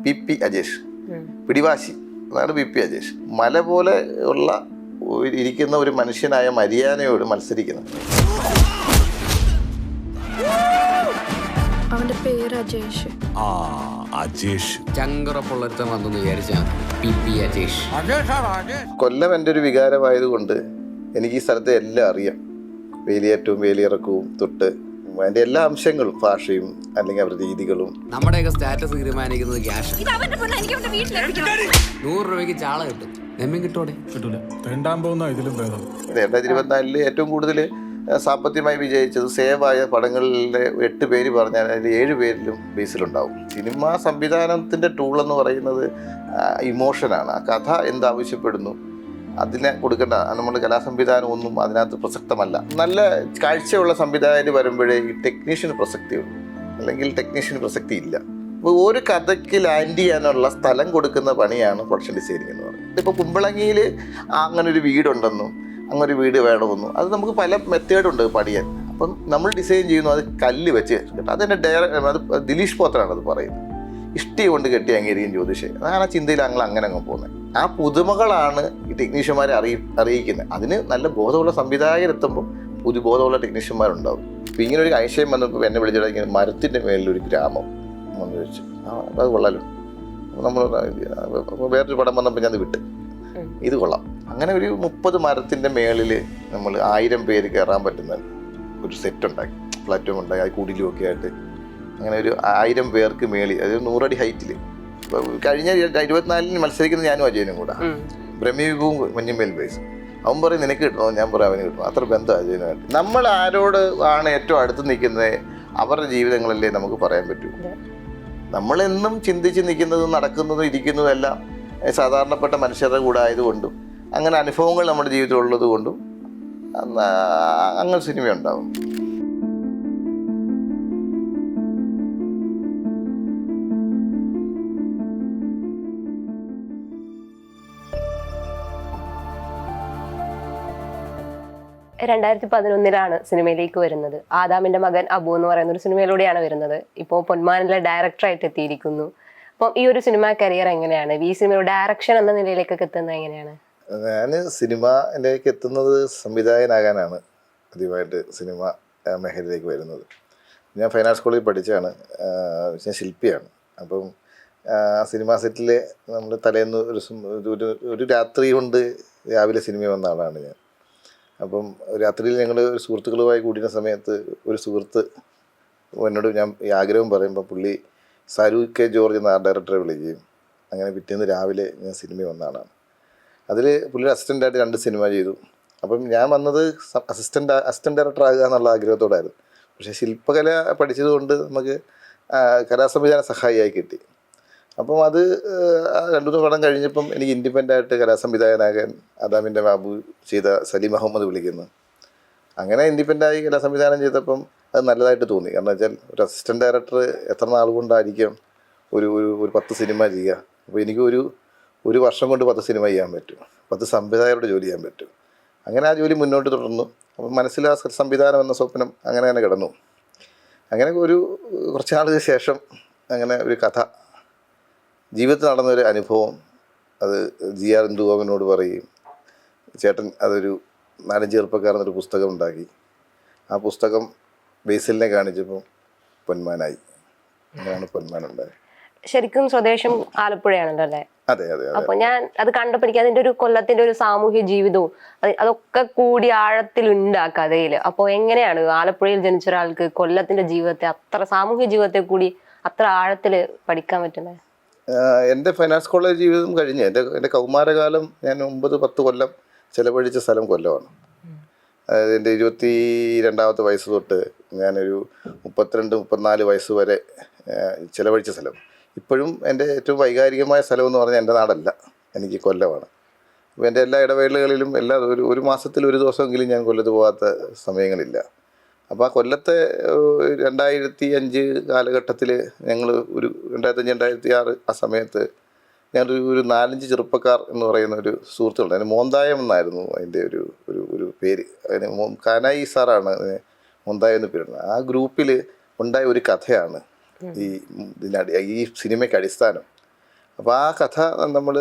PP Ajesh. പിടിവാശി, അതാണ് PP Ajesh. മല പോലെ ഉള്ള ഇരിക്കുന്ന ഒരു മനുഷ്യനായ മരിയാനയോട് മത്സരിക്കുന്നത്. അവന്റെ പേര് അജേഷ്. അജേഷ് ചങ്കറപ്പുള്ളൊരുത്തൻ വന്നു വിചാരിച്ചാ PP അജേഷ്. കൊല്ലം എൻ്റെ ഒരു വികാരമായതുകൊണ്ട് എനിക്ക് ഈ സ്ഥലത്തെ എല്ലാം അറിയാം. വേലിയേറ്റവും വേലിയിറക്കവും തൊട്ട് അതിൻ്റെ എല്ലാ അംശങ്ങളും, ഭാഷയും അല്ലെങ്കിൽ അവരുടെ രീതികളും. നമ്മുടെയൊക്കെ സ്റ്റാറ്റസ് തീരുമാനിക്കുന്നത് ക്യാഷ്. 100 രൂപയ്ക്ക് ചാള കിട്ടും. നെമ്മീൻ കിട്ടോടെ? കിട്ടൂല. തെണ്ടാൻ പോകുന്ന ഇതിലും ഭേദം. 2024 ഏറ്റവും കൂടുതൽ സാമ്പത്തികമായി വിജയിച്ചത് സേവായ പടങ്ങളിലെ 8 പേര് പറഞ്ഞാൽ അതിൽ 7 പേരിലും ബേസിലുണ്ടാവും. സിനിമാ സംവിധാനത്തിൻ്റെ ടൂൾ എന്ന് പറയുന്നത് ഇമോഷനാണ്. ആ കഥ എന്താവശ്യപ്പെടുന്നു അതിനെ കൊടുക്കേണ്ട. നമ്മുടെ കലാസംവിധാനം ഒന്നും അതിനകത്ത് പ്രസക്തമല്ല. നല്ല കാഴ്ചയുള്ള സംവിധായകർ വരുമ്പോഴേ ഈ ടെക്നീഷ്യന് പ്രസക്തിയുള്ളൂ, അല്ലെങ്കിൽ ടെക്നീഷ്യന് പ്രസക്തി ഇല്ല. അപ്പോൾ ഒരു കഥയ്ക്ക് ലാൻഡ് ചെയ്യാനുള്ള സ്ഥലം കൊടുക്കുന്ന പണിയാണ് പ്രൊഡക്ഷൻ ഡിസൈനിങ് എന്ന് പറയുന്നത്. ഇപ്പോൾ കുമ്പളങ്ങിയിൽ അങ്ങനൊരു വീടുണ്ടെന്നും അങ്ങനൊരു വീട് വേണമെന്നും അത് നമുക്ക് പല മെത്തേഡുണ്ട് പണിയാൻ. അപ്പം നമ്മൾ ഡിസൈൻ ചെയ്യുന്നു അത് കല്ല് വെച്ച് കേട്ടോ. അതെൻ്റെ അത് ദിലീഷ് പോത്തനാണ് അത് പറയുന്നത്. ഇഷ്ടി കൊണ്ട് കെട്ടി അംഗീകരിക്കും ജ്യോതിഷേ. അതാണ് ആ ചിന്തയിൽ അങ്ങനെ അങ്ങ് പോകുന്നത്. ആ പുതുമകളാണ് ഈ ടെക്നീഷ്യന്മാരെ അറിയിക്കുന്നത്. അതിന് നല്ല ബോധമുള്ള സംവിധായകരെത്തുമ്പോൾ ബോധമുള്ള ടെക്നീഷ്യന്മാരുണ്ടാവും. ഇപ്പോൾ ഇങ്ങനെ ഒരു ആശയം വന്നപ്പോൾ എന്നെ വിളിച്ചിട്ട് മരത്തിൻ്റെ മേലിലൊരു ഗ്രാമം എന്ന് ചോദിച്ചു. അത് കൊള്ളാലോ. നമ്മൾ വേറൊരു പടം വന്നപ്പോൾ ഞാൻ അത് വിട്ട്, ഇത് കൊള്ളാം. അങ്ങനെ ഒരു 30 മരത്തിൻ്റെ മേളിൽ നമ്മൾ 1000 പേര് കയറാൻ പറ്റുന്ന ഒരു സെറ്റ് ഉണ്ടാക്കി, പ്ലാറ്റ്ഫോം ഉണ്ടാക്കി, അത് കുടിലുമൊക്കെ ആയിട്ട് അങ്ങനെ ഒരു 1000 പേർക്ക് മേളിൽ, അതായത് 100 അടി ഹൈറ്റിൽ. കഴിഞ്ഞ 2024 മത്സരിക്കുന്ന ഞാനും അജയനും കൂടെ, ബ്രഹ്മയുഗവും മഞ്ഞുമേൽ ബേസ്. അവൻ പറയും നിനക്ക് കിട്ടണോ, ഞാൻ പറയും അവന് കിട്ടണം. അത്ര ബന്ധം അജയനുമായിട്ട്. നമ്മൾ ആരോട് ആണ് ഏറ്റവും അടുത്ത് നിൽക്കുന്നത് അവരുടെ ജീവിതങ്ങളല്ലേ നമുക്ക് പറയാൻ പറ്റൂ. നമ്മളെന്നും ചിന്തിച്ച് നിൽക്കുന്നതും നടക്കുന്നതും ഇരിക്കുന്നതും എല്ലാം സാധാരണപ്പെട്ട മനുഷ്യരുടെ കൂടെ ആയതുകൊണ്ടും അങ്ങനെ അനുഭവങ്ങൾ നമ്മുടെ ജീവിതത്തിൽ ഉള്ളത് കൊണ്ടും അങ്ങനെ സിനിമ ഉണ്ടാവും. ാണ് സിനിമയിലേക്ക് വരുന്നത്. ആദാമിന്റെ മകൻ അബു എന്ന് പറയുന്ന ഒരു സിനിമയിലൂടെയാണ് വരുന്നത്. ഇപ്പോൾ പൊന്മാനിലെ ഡയറക്ടറായിട്ട് എത്തിയിരിക്കുന്നു. അപ്പം ഈ ഒരു സിനിമ കരിയർ എങ്ങനെയാണ്, ഈ സിനിമയുടെ ഡയറക്ഷൻ എന്ന നിലയിലേക്കൊക്കെ എത്തുന്നത് എങ്ങനെയാണ്? ഞാൻ സിനിമയിലേക്ക് എത്തുന്നത് സംവിധായകനാകാനാണ് ആദ്യമായിട്ട് സിനിമ മേഖലയിലേക്ക് വരുന്നത്. ഞാൻ ഫൈൻ ആർട്സ് കോളേജിൽ പഠിച്ചാണ്, ഞാൻ ശില്പിയാണ്. അപ്പം സിനിമാ സെറ്റിൽ നമ്മൾ തലേന്ന് ഒരു രാത്രി കൊണ്ട് രാവിലെ സിനിമ വന്ന ആളാണ് ഞാൻ. അപ്പം രാത്രിയിൽ ഞങ്ങൾ ഒരു സുഹൃത്തുക്കളുമായി കൂടിയ സമയത്ത് ഒരു സുഹൃത്ത് എന്നോട് ഞാൻ ഈ ആഗ്രഹം പറയുമ്പോൾ പുള്ളി സരു കെ ജോർജ് എന്ന ആർട്ട് ഡയറക്ടറെ വിളിക്കുകയും അങ്ങനെ പിറ്റേന്ന് രാവിലെ ഞാൻ സിനിമ വന്ന ആളാണ്. അതിൽ പുള്ളി അസിസ്റ്റൻ്റായിട്ട് 2 സിനിമ ചെയ്തു. അപ്പം ഞാൻ വന്നത് അസിസ്റ്റൻ്റ് ഡയറക്ടർ ആകുക എന്നുള്ള ആഗ്രഹത്തോടായിരുന്നു. പക്ഷേ ശില്പകല പഠിച്ചതുകൊണ്ട് നമുക്ക് കലാസംവിധാന സഹായിയായി കിട്ടി. അപ്പം അത് 2-3 പടം കഴിഞ്ഞപ്പം എനിക്ക് ഇൻഡിപെൻഡൻ്റായിട്ട് കലാസംവിധായകനാകാൻ ആദാമിൻ്റെ ബാബു ചെയ്ത സലീം അഹമ്മദ് വിളിക്കുന്നു. അങ്ങനെ ഇൻഡിപെൻഡൻ്റായി കലാസംവിധാനം ചെയ്തപ്പം അത് നല്ലതായിട്ട് തോന്നി. കാരണം വെച്ചാൽ ഒരു അസിസ്റ്റൻ്റ് ഡയറക്ടർ എത്ര നാൾ കൊണ്ടായിരിക്കും ഒരു 10 സിനിമ ചെയ്യുക. അപ്പോൾ എനിക്ക് ഒരു വർഷം കൊണ്ട് 10 സിനിമ ചെയ്യാൻ പറ്റും, 10 സംവിധായകരോട് ജോലി ചെയ്യാൻ പറ്റും. അങ്ങനെ ആ ജോലി മുന്നോട്ട് തുടർന്നു. അപ്പം മനസ്സിൽ ആ സംവിധാനം എന്ന സ്വപ്നം അങ്ങനെ തന്നെ കിടന്നു. അങ്ങനെ കുറച്ച് നാൾക്ക് ശേഷം അങ്ങനെ ഒരു കഥ ജീവിതത്തിൽ നടന്നൊരു അനുഭവം അത് GR ഇന്ദുഗോപനോട് പറയും. ചേട്ടൻ അതൊരു 4-5 ചെറുപ്പക്കാരെന്നൊരു പുസ്തകം ഉണ്ടാക്കി. ആ പുസ്തകം ബേസിലിനെ കാണിച്ചപ്പോൾ പൊന്മാനായി. അങ്ങനെയാണ് പൊന്മാനുണ്ടായത്. ശരിക്കും സ്വദേശം ആലപ്പുഴയാണല്ലോ അല്ലേ? അതെ അതെ. അപ്പൊ ഞാൻ അത് കണ്ടപ്പോൾ എനിക്ക് അതിന്റെ ഒരു കൊല്ലത്തിന്റെ ഒരു സാമൂഹ്യ ജീവിതവും അതൊക്കെ കൂടി ആഴത്തിലുണ്ട് ആ കഥയില്. അപ്പോൾ എങ്ങനെയാണ് ആലപ്പുഴയിൽ ജനിച്ച ഒരാൾക്ക് കൊല്ലത്തിന്റെ ജീവിതത്തെ, അത്ര സാമൂഹ്യ ജീവിതത്തെ കൂടി അത്ര ആഴത്തില് പഠിക്കാൻ പറ്റുന്നത്? എൻ്റെ ഫൈൻ ആർട്സ് കോളേജ് ജീവിതം കഴിഞ്ഞ് എൻ്റെ കൗമാരകാലം ഞാൻ 9-10 കൊല്ലം ചിലവഴിച്ച സ്ഥലം കൊല്ലമാണ്. അതായത് എൻ്റെ 22ാമത്തെ വയസ്സ് തൊട്ട് ഞാനൊരു 32-34 വയസ്സ് വരെ ചിലവഴിച്ച സ്ഥലം. ഇപ്പോഴും എൻ്റെ ഏറ്റവും വൈകാരികമായ സ്ഥലമെന്ന് പറഞ്ഞാൽ എൻ്റെ നാടല്ല, എനിക്ക് കൊല്ലമാണ്. അപ്പോൾ എൻ്റെ എല്ലാ ഇടവേളകളിലും ഒരു മാസത്തിൽ ഒരു ദിവസമെങ്കിലും ഞാൻ കൊല്ലത്ത് പോകാത്ത സമയങ്ങളില്ല. അപ്പോൾ ആ കൊല്ലത്തെ 2005 കാലഘട്ടത്തിൽ ഞങ്ങൾ ഒരു 2005-2006 ആ സമയത്ത് ഞാനൊരു 4-5 ചെറുപ്പക്കാർ എന്ന് പറയുന്ന ഒരു സുഹൃത്തുക്കളുണ്ട്. അതിന് മോന്തായം എന്നായിരുന്നു അതിൻ്റെ ഒരു പേര്. അതിന് കാനായി സാറാണ് അതിന് മോന്തായം എന്ന് പേരുന്നത്. ആ ഗ്രൂപ്പിൽ ഉണ്ടായ ഒരു കഥയാണ് ഈ സിനിമയ്ക്ക് അടിസ്ഥാനം. അപ്പോൾ ആ കഥ നമ്മൾ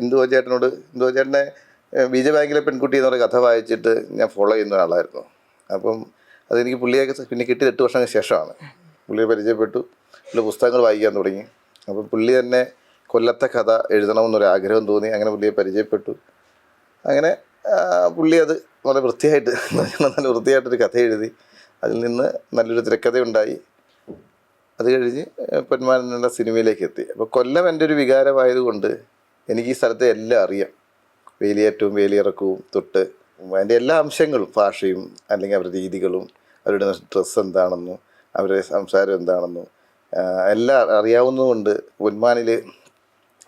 ഇന്ദുവ ചേട്ടനെ ബീജ ബാങ്കിലെ പെൺകുട്ടി എന്ന് പറയുന്ന കഥ വായിച്ചിട്ട് ഞാൻ ഫോളോ ചെയ്യുന്ന ഒരാളായിരുന്നു. അപ്പം അതെനിക്ക് പുള്ളിയൊക്കെ പിന്നെ കിട്ടിയത് 8 വർഷങ്ങൾക്ക് ശേഷമാണ്. പുള്ളിയെ പരിചയപ്പെട്ടു, പുള്ളി പുസ്തകങ്ങൾ വായിക്കാൻ തുടങ്ങി. അപ്പം പുള്ളി തന്നെ കൊല്ലത്തെ കഥ എഴുതണമെന്നൊരു ആഗ്രഹം തോന്നി. അങ്ങനെ പുള്ളിയെ പരിചയപ്പെട്ടു. അങ്ങനെ പുള്ളി അത് വളരെ നല്ല വൃത്തിയായിട്ടൊരു കഥ എഴുതി. അതിൽ നിന്ന് നല്ലൊരു തിരക്കഥയുണ്ടായി. അത് കഴിഞ്ഞ് പൊന്മാൻ എന്നുള്ള സിനിമയിലേക്ക് എത്തി. അപ്പോൾ കൊല്ലം എൻ്റെ ഒരു വികാരമായതുകൊണ്ട് എനിക്ക് ഈ സ്ഥലത്തെ എല്ലാം അറിയാം. വേലിയേറ്റവും വേലിയിറക്കവും തൊട്ട് അതിൻ്റെ എല്ലാ അംശങ്ങളും, ഭാഷയും അല്ലെങ്കിൽ അവരുടെ രീതികളും, അവരുടെ ഡ്രസ്സ് എന്താണെന്നും അവരുടെ സംസാരം എന്താണെന്നും എല്ലാം അറിയാവുന്നതുകൊണ്ട് പൊന്മാനിൽ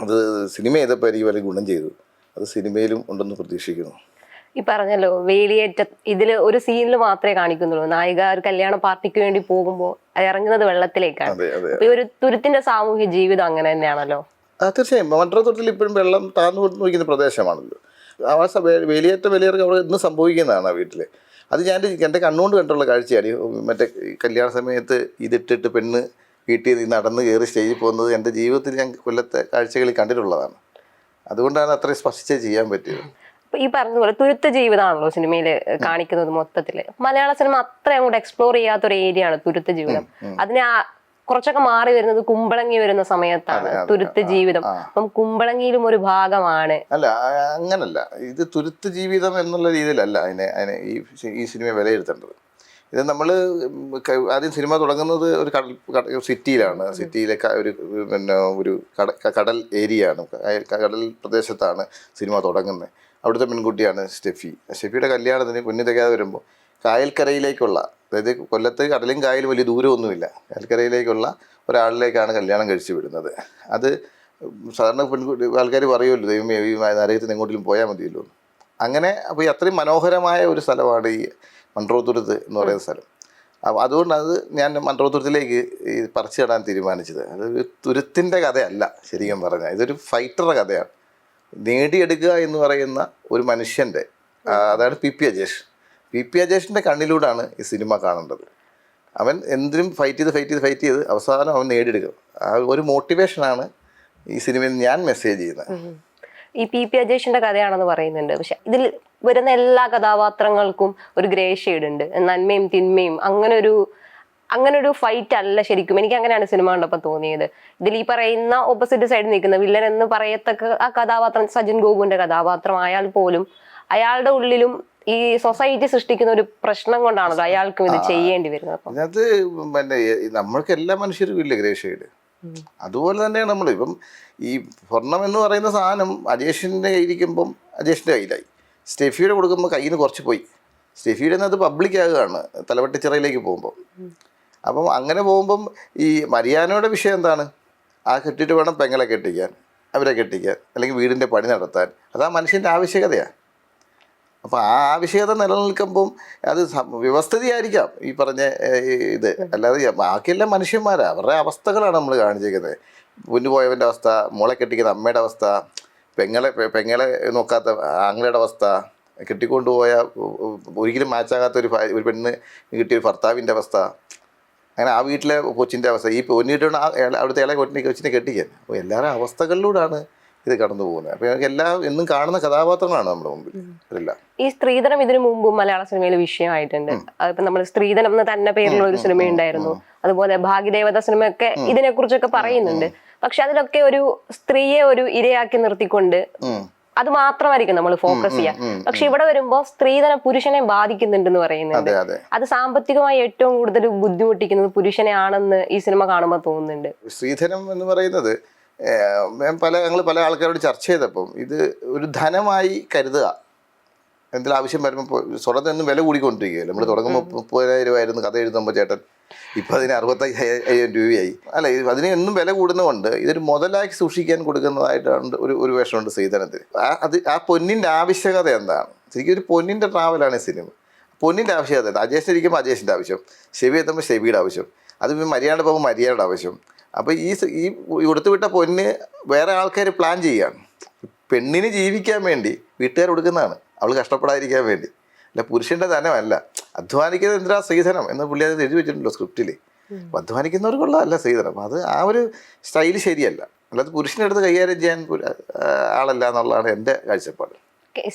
അത് സിനിമ ചെയ്തപ്പോൾ എനിക്ക് വലിയ ഗുണം ചെയ്തു. അത് സിനിമയിലും ഉണ്ടെന്ന് പ്രതീക്ഷിക്കുന്നു. ഈ പറഞ്ഞല്ലോ വേലിയേറ്റ ഇതില് ഒരു സീനിൽ മാത്രമേ കാണിക്കുന്നുള്ളൂ. നായിക ഒരു കല്യാണ പാർട്ടിക്ക് വേണ്ടി പോകുമ്പോൾ ഇറങ്ങുന്നത് വെള്ളത്തിലേക്കാണ്. ഈ ഒരു തുരുത്തിന്റെ സാമൂഹ്യ ജീവിതം അങ്ങനെ തന്നെയാണല്ലോ. തീർച്ചയായും മൺട്രോത്തുരുത്തിൽ ഇപ്പോഴും വെള്ളം താഴ്ന്നു നോക്കുന്ന പ്രദേശമാണല്ലോ. ആ വേലിയിറക്കം അവിടെ ഇന്ന് സംഭവിക്കുന്നതാണ് ആ വീട്ടിൽ. അത് എൻ്റെ കണ്ണുകൊണ്ട് കണ്ടുള്ള കാഴ്ചയാണ്. മറ്റേ കല്യാണ സമയത്ത് ഇതിട്ടിട്ട് പെണ്ണ് വീട്ടിൽ നിന്ന് നടന്ന് കയറി സ്റ്റേജിൽ പോകുന്നത് എൻ്റെ ജീവിതത്തിൽ ഞാൻ കൊല്ലത്തെ കാഴ്ചകളിൽ കണ്ടിട്ടുള്ളതാണ്. അതുകൊണ്ടാണ് അത്രയും സ്പർശിച്ചേ ചെയ്യാൻ പറ്റിയത്. ഈ പറഞ്ഞതുപോലെ തുരുത്ത ജീവിതമാണല്ലോ സിനിമയിൽ കാണിക്കുന്നത്. മൊത്തത്തില് മലയാള സിനിമ അത്ര അങ്ങോട്ട് എക്സ്പ്ലോർ ചെയ്യാത്തൊരു ഏരിയ ആണ് തുരുത്ത ജീവിതം. അതിനെ കുറച്ചൊക്കെ മാറി വരുന്നത് കുമ്പളങ്ങി വരുന്ന സമയത്താണ് തുരുത്ത് ജീവിതം. അപ്പം കുമ്പളങ്ങിയിലും ഒരു ഭാഗമാണ്. അല്ല, അങ്ങനല്ല. ഇത് തുരുത്ത് ജീവിതം എന്നുള്ള രീതിയിലല്ല അതിനെ ഈ സിനിമ വിലയിരുത്തേണ്ടത്. ഇത് നമ്മൾ ആദ്യം സിനിമ തുടങ്ങുന്നത് ഒരു സിറ്റിയിലാണ്. സിറ്റിയിലെ ഒരു കടൽ ഏരിയ ആണ്, കടൽ പ്രദേശത്താണ് സിനിമ തുടങ്ങുന്നത്. അവിടുത്തെ പെൺകുട്ടിയാണ് സ്റ്റെഫിയുടെ കല്യാണത്തിന് കുഞ്ഞു തികയാതെ വരുമ്പോൾ കായൽക്കരയിലേക്കുള്ള, അതായത് കൊല്ലത്ത് കടലും കായലും വലിയ ദൂരമൊന്നുമില്ല, കായൽക്കരയിലേക്കുള്ള ഒരാളിലേക്കാണ് കല്യാണം കഴിച്ചു വിടുന്നത്. അത് സാധാരണ പെൺകുട്ടി ആൾക്കാർ പറയുമല്ലോ, ദൈവമേ ഈ നരകത്തിന് എങ്ങോട്ടെങ്കിലും പോയാൽ മതിയല്ലോ. അങ്ങനെ അപ്പോൾ ഈ അത്രയും മനോഹരമായ ഒരു സ്ഥലമാണ് ഈ മൺട്രോത്തുരുത്ത് എന്ന് പറയുന്ന സ്ഥലം. അപ്പോൾ അതുകൊണ്ടത് ഞാൻ മൺട്രോത്തുരുത്തിലേക്ക് ഈ പറിച്ചിടാൻ തീരുമാനിച്ചത്. അതൊരു തുരുത്തിൻ്റെ കഥയല്ല ശരിക്കും പറഞ്ഞാൽ, ഇതൊരു ഫൈറ്ററുടെ കഥയാണ്. നേടിയെടുക്കുക എന്ന് പറയുന്ന ഒരു മനുഷ്യൻ്റെ, അതാണ് പി അജേഷിൻ്റെ കണ്ണിലൂടെയാണ് ഈ സിനിമ കാണേണ്ടത്. അവൻ എന്തിനും ഫൈറ്റ് ചെയ്ത് അവസാനം അവൻ നേടിയെടുക്കും. ആ ഒരു മോട്ടിവേഷനാണ് ഈ സിനിമയിൽ ഞാൻ മെസ്സേജ് ചെയ്യുന്നത്. ഈ പി അജേഷിന്റെ കഥയാണെന്ന് പറയുന്നുണ്ട്. പക്ഷെ ഇതിൽ വരുന്ന എല്ലാ കഥാപാത്രങ്ങൾക്കും ഒരു ഗ്രേ ഷെയ്ഡ് ഉണ്ട്. നന്മയും തിന്മയും അങ്ങനെ ഒരു ഫൈറ്റ് അല്ല ശരിക്കും. എനിക്ക് അങ്ങനെയാണ് സിനിമ കണ്ടപ്പോൾ തോന്നിയത്. ഇതിൽ ഈ പറയുന്ന ഓപ്പോസിറ്റ് സൈഡിൽ നിൽക്കുന്ന വില്ലൻ എന്ന് പറയത്തക്ക ആ കഥാപാത്രം സജിൻ ഗോപുവിന്റെ കഥാപാത്രം ആയാൽ പോലും അയാളുടെ ഉള്ളിലും ഈ സൊസൈറ്റി സൃഷ്ടിക്കുന്ന ഒരു പ്രശ്നം കൊണ്ടാണല്ലോ അയാൾക്കും ഇത് ചെയ്യേണ്ടി വരുന്നത്. അതിനകത്ത് പിന്നെ നമ്മൾക്ക് എല്ലാ മനുഷ്യർക്കും ഇല്ല ഗ്രേ ഷെയ്ഡ്. അതുപോലെ തന്നെയാണ് നമ്മൾ ഇപ്പം ഈ സ്വർണം എന്ന് പറയുന്ന സാധനം അജേഷിൻ്റെ കയ്യിരിക്കുമ്പം അജേഷിൻ്റെ കയ്യിലായി, സ്റ്റെഫിയുടെ കൊടുക്കുമ്പോൾ കയ്യിൽ നിന്ന് കുറച്ച് പോയി. സ്റ്റെഫിയുടെ അത് പബ്ലിക് ആകുകയാണ് തലവെട്ടിച്ചിറയിലേക്ക് പോകുമ്പോൾ. അപ്പം അങ്ങനെ പോകുമ്പം ഈ മരിയാനയുടെ വിഷയം എന്താണ്? ആ കെട്ടിയിട്ട് വേണം പെങ്ങളെ കെട്ടിക്കാൻ, അവരെ കെട്ടിക്കാൻ, അല്ലെങ്കിൽ വീടിൻ്റെ പണി നടത്താൻ. അത് ആ മനുഷ്യൻ്റെ ആവശ്യകതയാണ്. അപ്പോൾ ആ ആവശ്യകത നിലനിൽക്കുമ്പം അത് വ്യവസ്ഥിതിയായിരിക്കാം ഈ പറഞ്ഞ ഇത്. അല്ലാതെ ബാക്കിയെല്ലാം മനുഷ്യന്മാരാണ്, അവരുടെ അവസ്ഥകളാണ് നമ്മൾ കാണിച്ചിരിക്കുന്നത്. പൊന്നുപോയവൻ്റെ അവസ്ഥ, മോളെ കെട്ടിക്കുന്ന അമ്മയുടെ അവസ്ഥ, പെങ്ങളെ നോക്കാത്ത ആങ്ങളുടെ അവസ്ഥ, കെട്ടിക്കൊണ്ടുപോയ ഒരിക്കലും മാച്ചാകാത്ത ഒരു പെണ്ണ് കിട്ടിയ ഒരു ഭർത്താവിൻ്റെ അവസ്ഥ, അങ്ങനെ ആ വീട്ടിലെ കൊച്ചിൻ്റെ അവസ്ഥ, ഈ പൊന്നിട്ടാണ് അവിടുത്തെ ഇളയ കൊച്ചിനെ കെട്ടിക്കാൻ. അപ്പോൾ എല്ലാവരും അവസ്ഥകളിലൂടെയാണ് ഇത് കടന്നു പോകുന്നത്. അപ്പോൾ ഞങ്ങൾക്ക് എല്ലാം എന്നും കാണുന്ന കഥാപാത്രങ്ങളാണ് നമ്മുടെ മുമ്പിൽ. അതെല്ലാം ഈ സ്ത്രീധനം ഇതിനു മുമ്പും മലയാള സിനിമയിൽ വിഷയമായിട്ടുണ്ട്. അതിപ്പോ നമ്മൾ സ്ത്രീധനം എന്ന് തന്നെ പേരിലുള്ള ഒരു സിനിമ ഉണ്ടായിരുന്നു. അതുപോലെ ഭാഗ്യദേവത സിനിമയൊക്കെ ഇതിനെ കുറിച്ചൊക്കെ പറയുന്നുണ്ട്. പക്ഷെ അതിലൊക്കെ ഒരു സ്ത്രീയെ ഒരു ഇരയാക്കി നിർത്തിക്കൊണ്ട് അത് മാത്രമായിരിക്കും നമ്മൾ ഫോക്കസ് ചെയ്യുക. പക്ഷെ ഇവിടെ വരുമ്പോ സ്ത്രീധനം പുരുഷനെ ബാധിക്കുന്നുണ്ടെന്ന് പറയുന്നുണ്ട്. അത് സാമ്പത്തികമായി ഏറ്റവും കൂടുതൽ ബുദ്ധിമുട്ടിക്കുന്നത് പുരുഷനെ ആണെന്ന് ഈ സിനിമ കാണുമ്പോൾ തോന്നുന്നുണ്ട്. സ്ത്രീധനം എന്ന് പറയുന്നത് ഞങ്ങൾ പല ആൾക്കാരോട് ചർച്ച ചെയ്തപ്പം ഇത് ഒരു ധനമായി കരുതുക. എന്തെങ്കിലും ആവശ്യം വരുമ്പോൾ സ്വർണ്ണത്തിന് വില കൂടിക്കൊണ്ടിരിക്കുകയല്ലോ. നമ്മൾ തുടങ്ങുമ്പോൾ 30,000 രൂപയായിരുന്നു കഥ എഴുതുമ്പോൾ ചേട്ടൻ, ഇപ്പം അതിന് 65,000 രൂപയായി. അല്ല, അതിന് എന്നും വില കൂടുന്നതുകൊണ്ട് ഇതൊരു മുതലാക്കി സൂക്ഷിക്കാൻ കൊടുക്കുന്നതായിട്ടാണ് ഒരു വേഷമുണ്ട് സ്ത്രീധനത്തിന്. ആ പൊന്നിൻ്റെ ആവശ്യകത എന്താണ്? ശരിക്കും ഒരു പൊന്നിൻ്റെ ട്രാവലാണ് ഈ സിനിമ. പൊന്നിൻ്റെ ആവശ്യകത അജേഷ് ഇരിക്കുമ്പോൾ അജേഷിൻ്റെ ആവശ്യം, ഷെവി എത്തുമ്പോൾ ഷെവിയുടെ ആവശ്യം, അത് മര്യാദ പോകുമ്പോൾ മര്യാദയുടെ ആവശ്യം. അപ്പോൾ ഈ കൊടുത്തുവിട്ട പൊന്ന് വേറെ ആൾക്കാർ പ്ലാൻ ചെയ്യുകയാണ്. പെണ്ണിന് ജീവിക്കാൻ വേണ്ടി വീട്ടുകാർ കൊടുക്കുന്നതാണ്, അവൾ കഷ്ടപ്പെടാതിരിക്കാൻ വേണ്ടി. അല്ല, പുരുഷൻ്റെ ധനമല്ല. അധ്വാനിക്കുന്നത് എന്തിനാ സ്ത്രീധനം എന്ന് പുള്ളി അത് എഴുതി വെച്ചിട്ടുണ്ടല്ലോ സ്ക്രിപ്റ്റിൽ. അപ്പോൾ അധ്വാനിക്കുന്നവർക്കുള്ളതല്ല സ്ത്രീധനം. അത് ആ ഒരു സ്റ്റൈല് ശരിയല്ല. അല്ലാതെ പുരുഷനെടുത്ത് കൈകാര്യം ചെയ്യാൻ ആളല്ല എന്നുള്ളതാണ് എൻ്റെ കാഴ്ചപ്പാട്.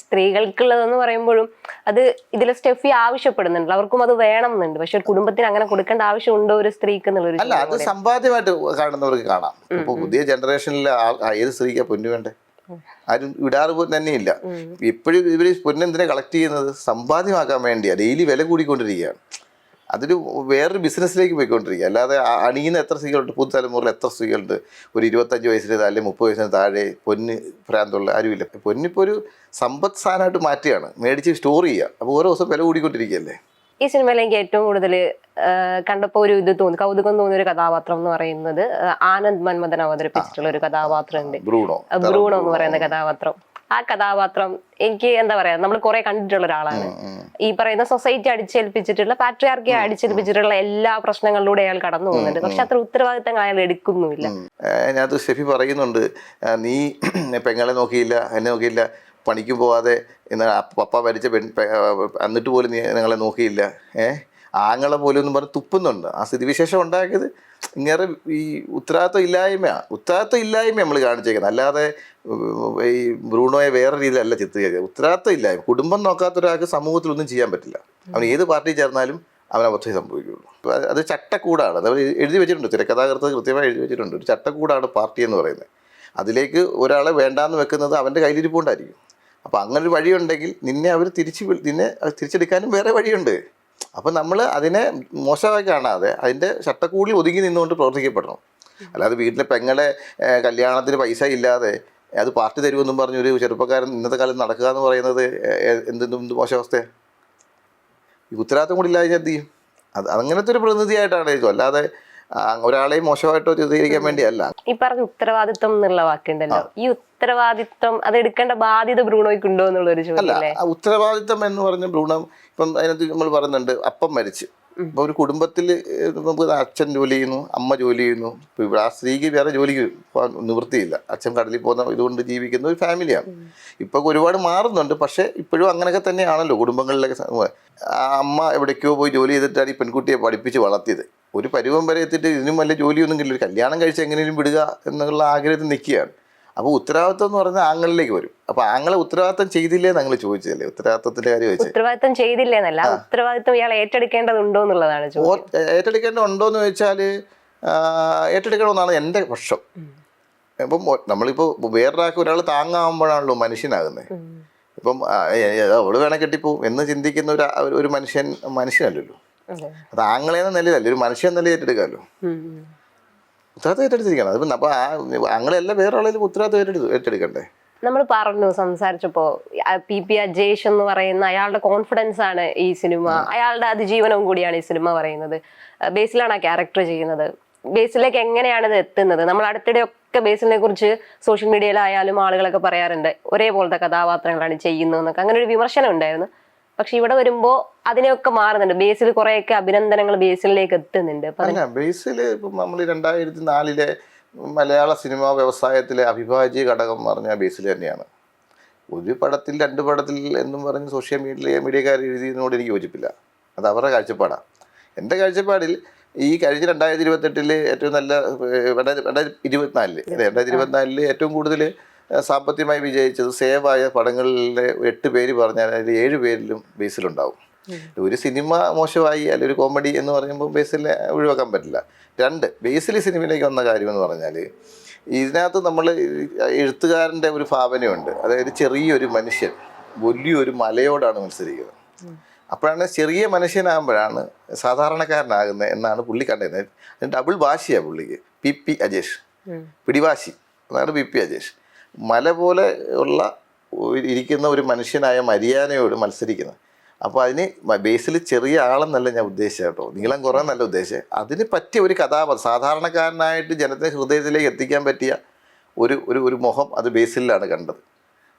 സ്ത്രീകൾക്കുള്ളതെന്ന് പറയുമ്പോഴും അത് ഇതിലെ സ്റ്റെഫി ആവശ്യപ്പെടുന്നുണ്ട്, അവർക്കും അത് വേണം എന്നുണ്ട്. പക്ഷെ ഒരു കുടുംബത്തിന് അങ്ങനെ കൊടുക്കേണ്ട ആവശ്യമുണ്ടോ ഒരു സ്ത്രീക്ക് എന്നുള്ളൊരു അല്ല, അത് സമ്പാദ്യമായിട്ട് കാണുന്നവർക്ക് കാണാം. ഇപ്പോൾ പുതിയ ജനറേഷനിൽ ഏത് സ്ത്രീക്കാ പൊന്നു വേണ്ടേ? ആരും ഇടാറ് പോലും തന്നെയില്ല. ഇപ്പോഴും ഇവർ പൊന്നെന്തിനെ കളക്ട് ചെയ്യുന്നത് സമ്പാദ്യമാക്കാൻ വേണ്ടിയാണ്. ഡെയിലി വില കൂടിക്കൊണ്ടിരിക്കുകയാണ്. അതൊരു വേറൊരു ബിസിനസ്സിലേക്ക് പോയിക്കൊണ്ടിരിക്കുക. അല്ലാതെ അണിയുന്ന എത്ര സ്ത്രീകളുണ്ട്, പുതുതലമുറയിൽ എത്ര സ്ത്രീകളുണ്ട് ഒരു 25 വയസ്സിന് അല്ലെങ്കിൽ 30 വയസ്സിന് താഴെ പൊന്ന് ഭ്രാന്തുള്ള ആരുമില്ല. പൊന്നിപ്പോൾ ഒരു സമ്പത്ത് സാധനമായിട്ട് മാറ്റുകയാണ്, മേടിച്ച് സ്റ്റോർ ചെയ്യുക. അപ്പോൾ ഓരോ ദിവസം വില കൂടിക്കൊണ്ടിരിക്കുകയല്ലേ. ഈ സിനിമയിൽ എനിക്ക് ഏറ്റവും കൂടുതൽ കണ്ടപ്പോൾ ഒരു ഇത് തോന്നി, കൗതുകം തോന്നിയ ഒരു കഥാപാത്രം എന്ന് പറയുന്നത് ആനന്ദ് മന്മഥൻ അവതരിപ്പിച്ചിട്ടുള്ള ഒരു കഥാപാത്രം ഉണ്ട്, ബ്രൂണോ എന്ന് പറയുന്ന കഥാപാത്രം. ആ കഥാപാത്രം എനിക്ക് എന്താ പറയാ, നമ്മൾ കുറെ കണ്ടിട്ടുള്ള ഒരാളാണ്. ഈ പറയുന്ന സൊസൈറ്റി അടിച്ചേൽപ്പിച്ചിട്ടുള്ള പാട്രിയാർക്കി അടിച്ചേൽപ്പിച്ചിട്ടുള്ള എല്ലാ പ്രശ്നങ്ങളിലൂടെ അയാൾ കടന്നു പോകുന്നുണ്ട്. പക്ഷെ അത്ര ഉത്തരവാദിത്തങ്ങൾ അയാൾ എടുക്കുന്നുമില്ല. അതിനകത്ത് ഷെഫി പറയുന്നുണ്ട്, നീ പെങ്ങളെ നോക്കിയില്ല, എന്നെ നോക്കിയില്ല, പണിക്ക് പോവാതെ പപ്പ മരിച്ച എന്നിട്ട് പോലും നീ നിങ്ങളെ നോക്കിയില്ല, ആങ്ങളെ പോലും എന്ന് പറഞ്ഞ് തുപ്പുന്നുണ്ട്. ആ സ്ഥിതിവിശേഷം ഉണ്ടാക്കിയത് ഇങ്ങനെ ഈ ഉത്തരവാദിത്വം ഇല്ലായ്മ നമ്മൾ കാണിച്ചേക്കുന്നത്. അല്ലാതെ ഈ ബ്രൂണോയെ വേറെ രീതിയിലല്ല ചിത്രീകരിക്കുക. ഉത്തരവാദിത്വം ഇല്ലായ്മ, കുടുംബം നോക്കാത്ത ഒരാൾക്ക് സമൂഹത്തിലൊന്നും ചെയ്യാൻ പറ്റില്ല. അവൻ ഏത് പാർട്ടി ചേർന്നാലും അവനബദ്ധം സംഭവിക്കുകയുള്ളൂ. അത് ചട്ടക്കൂടാണ്, അത് എഴുതി വെച്ചിട്ടുണ്ട്, തിരക്കഥാകൃത്ത് കൃത്യമായി എഴുതി വെച്ചിട്ടുണ്ട്. ഒരു ചട്ടക്കൂടാണ് പാർട്ടി എന്ന് പറയുന്നത്. അതിലേക്ക് ഒരാളെ വേണ്ടാന്ന് വെക്കുന്നത് അവൻ്റെ കയ്യിലിരിപ്പുണ്ടായിരിക്കും. അപ്പോൾ അങ്ങനൊരു വഴിയുണ്ടെങ്കിൽ നിന്നെ തിരിച്ചെടുക്കാനും വേറെ വഴിയുണ്ട്. അപ്പം നമ്മൾ അതിനെ മോശമായി കാണാതെ അതിൻ്റെ ചട്ടക്കൂടിൽ ഒതുങ്ങി നിന്നുകൊണ്ട് പ്രവർത്തിക്കപ്പെടണം. അല്ലാതെ വീട്ടിലെ പെങ്ങളെ കല്യാണത്തിന് പൈസ ഇല്ലാതെ അത് പാർട്ടി തരുമെന്നും പറഞ്ഞൊരു ചെറുപ്പക്കാരൻ ഇന്നത്തെ കാലത്ത് നടക്കുക എന്ന് പറയുന്നത് എന്ത് മോശാവസ്ഥയാണ്. ഈ ഉത്തരവാദിത്തം കൂടി ഇല്ലാതെ എന്ത് ചെയ്യും? അങ്ങനത്തെ ഒരു പ്രതിനിധിയായിട്ടാണ് ഇത്, അല്ലാതെ ഒരാളെയും മോശമായിട്ടോ ചിത്രീകരിക്കാൻ വേണ്ടിയല്ല. ഈ പറഞ്ഞ ഉത്തരവാദിത്വം എന്നുള്ള വാക്കുണ്ടല്ലോ, ഈ ഉത്തരവാദിത്വം അത് എടുക്കേണ്ട ബാധ്യത ബ്രൂണോയ്ക്ക് ഉണ്ടോ എന്നുള്ളൊരു ചോദ്യം. അല്ല, ഉത്തരവാദിത്തം എന്ന് പറഞ്ഞ ബ്രൂണോ ഇപ്പം അതിനകത്ത് നമ്മൾ പറയുന്നുണ്ട്, അപ്പം മരിച്ച് ഇപ്പോൾ ഒരു കുടുംബത്തിൽ നമുക്ക് അച്ഛൻ ജോലി ചെയ്യുന്നു, അമ്മ ജോലി ചെയ്യുന്നു, ഇപ്പോൾ ആ സ്ത്രീക്ക് വേറെ ജോലിക്ക് പോകാൻ നിവൃത്തിയില്ല, അച്ഛൻ കടലിൽ പോകുന്ന ഇതുകൊണ്ട് ജീവിക്കുന്ന ഒരു ഫാമിലിയാണ്. ഇപ്പോൾ ഒരുപാട് മാറുന്നുണ്ട്, പക്ഷേ ഇപ്പോഴും അങ്ങനെയൊക്കെ തന്നെയാണല്ലോ കുടുംബങ്ങളിലൊക്കെ. ആ അമ്മ എവിടേക്കോ പോയി ജോലി ചെയ്തിട്ടാണ് ഈ പെൺകുട്ടിയെ പഠിപ്പിച്ച് വളർത്തിയത്. ഒരു പരുവം വരെ എത്തിയിട്ട് ഇതിനും വലിയ ജോലിയൊന്നും കിട്ടില്ല, കല്യാണം കഴിച്ച് എങ്ങനെയും വിടുക എന്നുള്ള ആഗ്രഹത്തിൽ നിൽക്കുകയാണ്. അപ്പോൾ ഉത്തരവാദിത്വം എന്ന് പറഞ്ഞാൽ ആങ്ങളിലേക്ക് വരും. അപ്പോൾ ആങ്ങളെ ഉത്തരവാദിത്തം ചെയ്തില്ലേ നിങ്ങൾ ചോദിച്ചതല്ലേ, ഉത്തരവാദിത്തത്തിന്റെ കാര്യം ചോദിച്ചത്. ഉത്തരവാദിത്തം ചെയ്തില്ലേന്നല്ല, ഉത്തരവാദിത്തം ഇയാൾ ഏറ്റെടുക്കേണ്ടതുണ്ടോ എന്നുള്ളതാണ്. ഏറ്റെടുക്കേണ്ടതുണ്ടോ എന്ന് ചോദിച്ചാൽ ഏറ്റെടുക്കണമെന്നാണ് എൻ്റെ പക്ഷം. ഇപ്പം നമ്മളിപ്പോൾ വേറൊരാൾക്ക് ഒരാൾ താങ്ങാകുമ്പോഴാണല്ലോ മനുഷ്യനാകുന്നത്. ഇപ്പം അവള് വേണേൽ കെട്ടിപ്പോവും എന്ന് ചിന്തിക്കുന്ന ഒരു മനുഷ്യനല്ലല്ലോ. അത് ആങ്ങളെന്ന നിലയിലല്ലേ, ഒരു മനുഷ്യൻ നില ഏറ്റെടുക്കാമല്ലോ. ഉത്തരവാദിത്തം ഏറ്റെടുത്തിരിക്കണം. അത് അപ്പോൾ ആങ്ങളെല്ലാം വേറെ ആളെങ്കിലും ഉത്തരവാദിത്തം ഏറ്റെടുക്കണ്ടേ. നമ്മൾ പറഞ്ഞു സംസാരിച്ചപ്പോ പി അജേഷ് എന്ന് പറയുന്ന അയാളുടെ കോൺഫിഡൻസ് ആണ് ഈ സിനിമ, അയാളുടെ അതിജീവനവും കൂടിയാണ് ഈ സിനിമ പറയുന്നത്. ബേസിലാണ് ആ ക്യാരക്ടർ ചെയ്യുന്നത്. ബേസിലേക്ക് എങ്ങനെയാണ് ഇത് എത്തുന്നത്? നമ്മൾ അടുത്തിടെ ഒക്കെ ബേസിലിനെ കുറിച്ച് സോഷ്യൽ മീഡിയയിലായാലും ആളുകളൊക്കെ പറയാറുണ്ട്, ഒരേപോലത്തെ കഥാപാത്രങ്ങളാണ് ചെയ്യുന്നതെന്നൊക്കെ, അങ്ങനെ ഒരു വിമർശനം ഉണ്ടായിരുന്നു. പക്ഷെ ഇവിടെ വരുമ്പോ അതിനെയൊക്കെ മാറുന്നുണ്ട്. ബേസിൽ കുറെയൊക്കെ അഭിനന്ദനങ്ങൾ ബേസിലേക്ക് എത്തുന്നുണ്ട്. ബേസിൽ ഇപ്പം നമ്മൾ 2004 മലയാള സിനിമാ വ്യവസായത്തിലെ അവിഭാജ്യ ഘടകം എന്ന് പറഞ്ഞാൽ ബേസിൽ തന്നെയാണ്. ഒരു പടത്തിൽ 2 പടത്തിൽ എന്നും പറഞ്ഞ് സോഷ്യൽ മീഡിയക്കാർ എഴുതിയതിനോട് എനിക്ക് യോജിപ്പില്ല. അത് അവരുടെ കാഴ്ചപ്പാടാണ്. എൻ്റെ കാഴ്ചപ്പാടിൽ ഈ കഴിഞ്ഞ 2028 ഏറ്റവും നല്ല 2024 ഏറ്റവും കൂടുതൽ സാമ്പത്തികമായി വിജയിച്ചത് സേവായ പടങ്ങളിലെ 8 പേര് പറഞ്ഞാൽ അതിൽ 7 പേരിലും ബേസിലുണ്ടാവും. ഒരു സിനിമ മോശമായി അല്ലെങ്കിൽ ഒരു കോമഡി എന്ന് പറയുമ്പോൾ ബേസിലെ ഒഴിവാക്കാൻ പറ്റില്ല. 2 ബേസിൽ സിനിമയിലേക്ക് വന്ന കാര്യമെന്ന് പറഞ്ഞാൽ ഇതിനകത്ത് നമ്മൾ എഴുത്തുകാരൻ്റെ ഒരു ഭാവനയുണ്ട്. അതായത് ചെറിയൊരു മനുഷ്യൻ വലിയൊരു മലയോടാണ് മത്സരിക്കുന്നത്. അപ്പോഴാണ് ചെറിയ മനുഷ്യനാകുമ്പോഴാണ് സാധാരണക്കാരനാകുന്നത് എന്നാണ് പുള്ളി കണ്ടത്. ഡബിൾ വാശിയാണ് പുള്ളിക്ക്. പി അജേഷ് പിടിവാശി, അതാണ് പി അജേഷ്. മല പോലെ ഉള്ള ഇരിക്കുന്ന ഒരു മനുഷ്യനായ മരിയാനയോട് മത്സരിക്കുന്നത്. അപ്പോൾ അതിന് ബേസിൽ ചെറിയ ആളെന്നല്ല ഞാൻ ഉദ്ദേശിച്ചത് കേട്ടോ, നീളം കുറേ നല്ല ഉദ്ദേശിച്ചത്. അതിന് പറ്റിയ ഒരു കഥാപാത്രം, സാധാരണക്കാരനായിട്ട് ജനത്തെ ഹൃദയത്തിലേക്ക് എത്തിക്കാൻ പറ്റിയ ഒരു മുഖം അത് ബേസിലാണ് കണ്ടത്.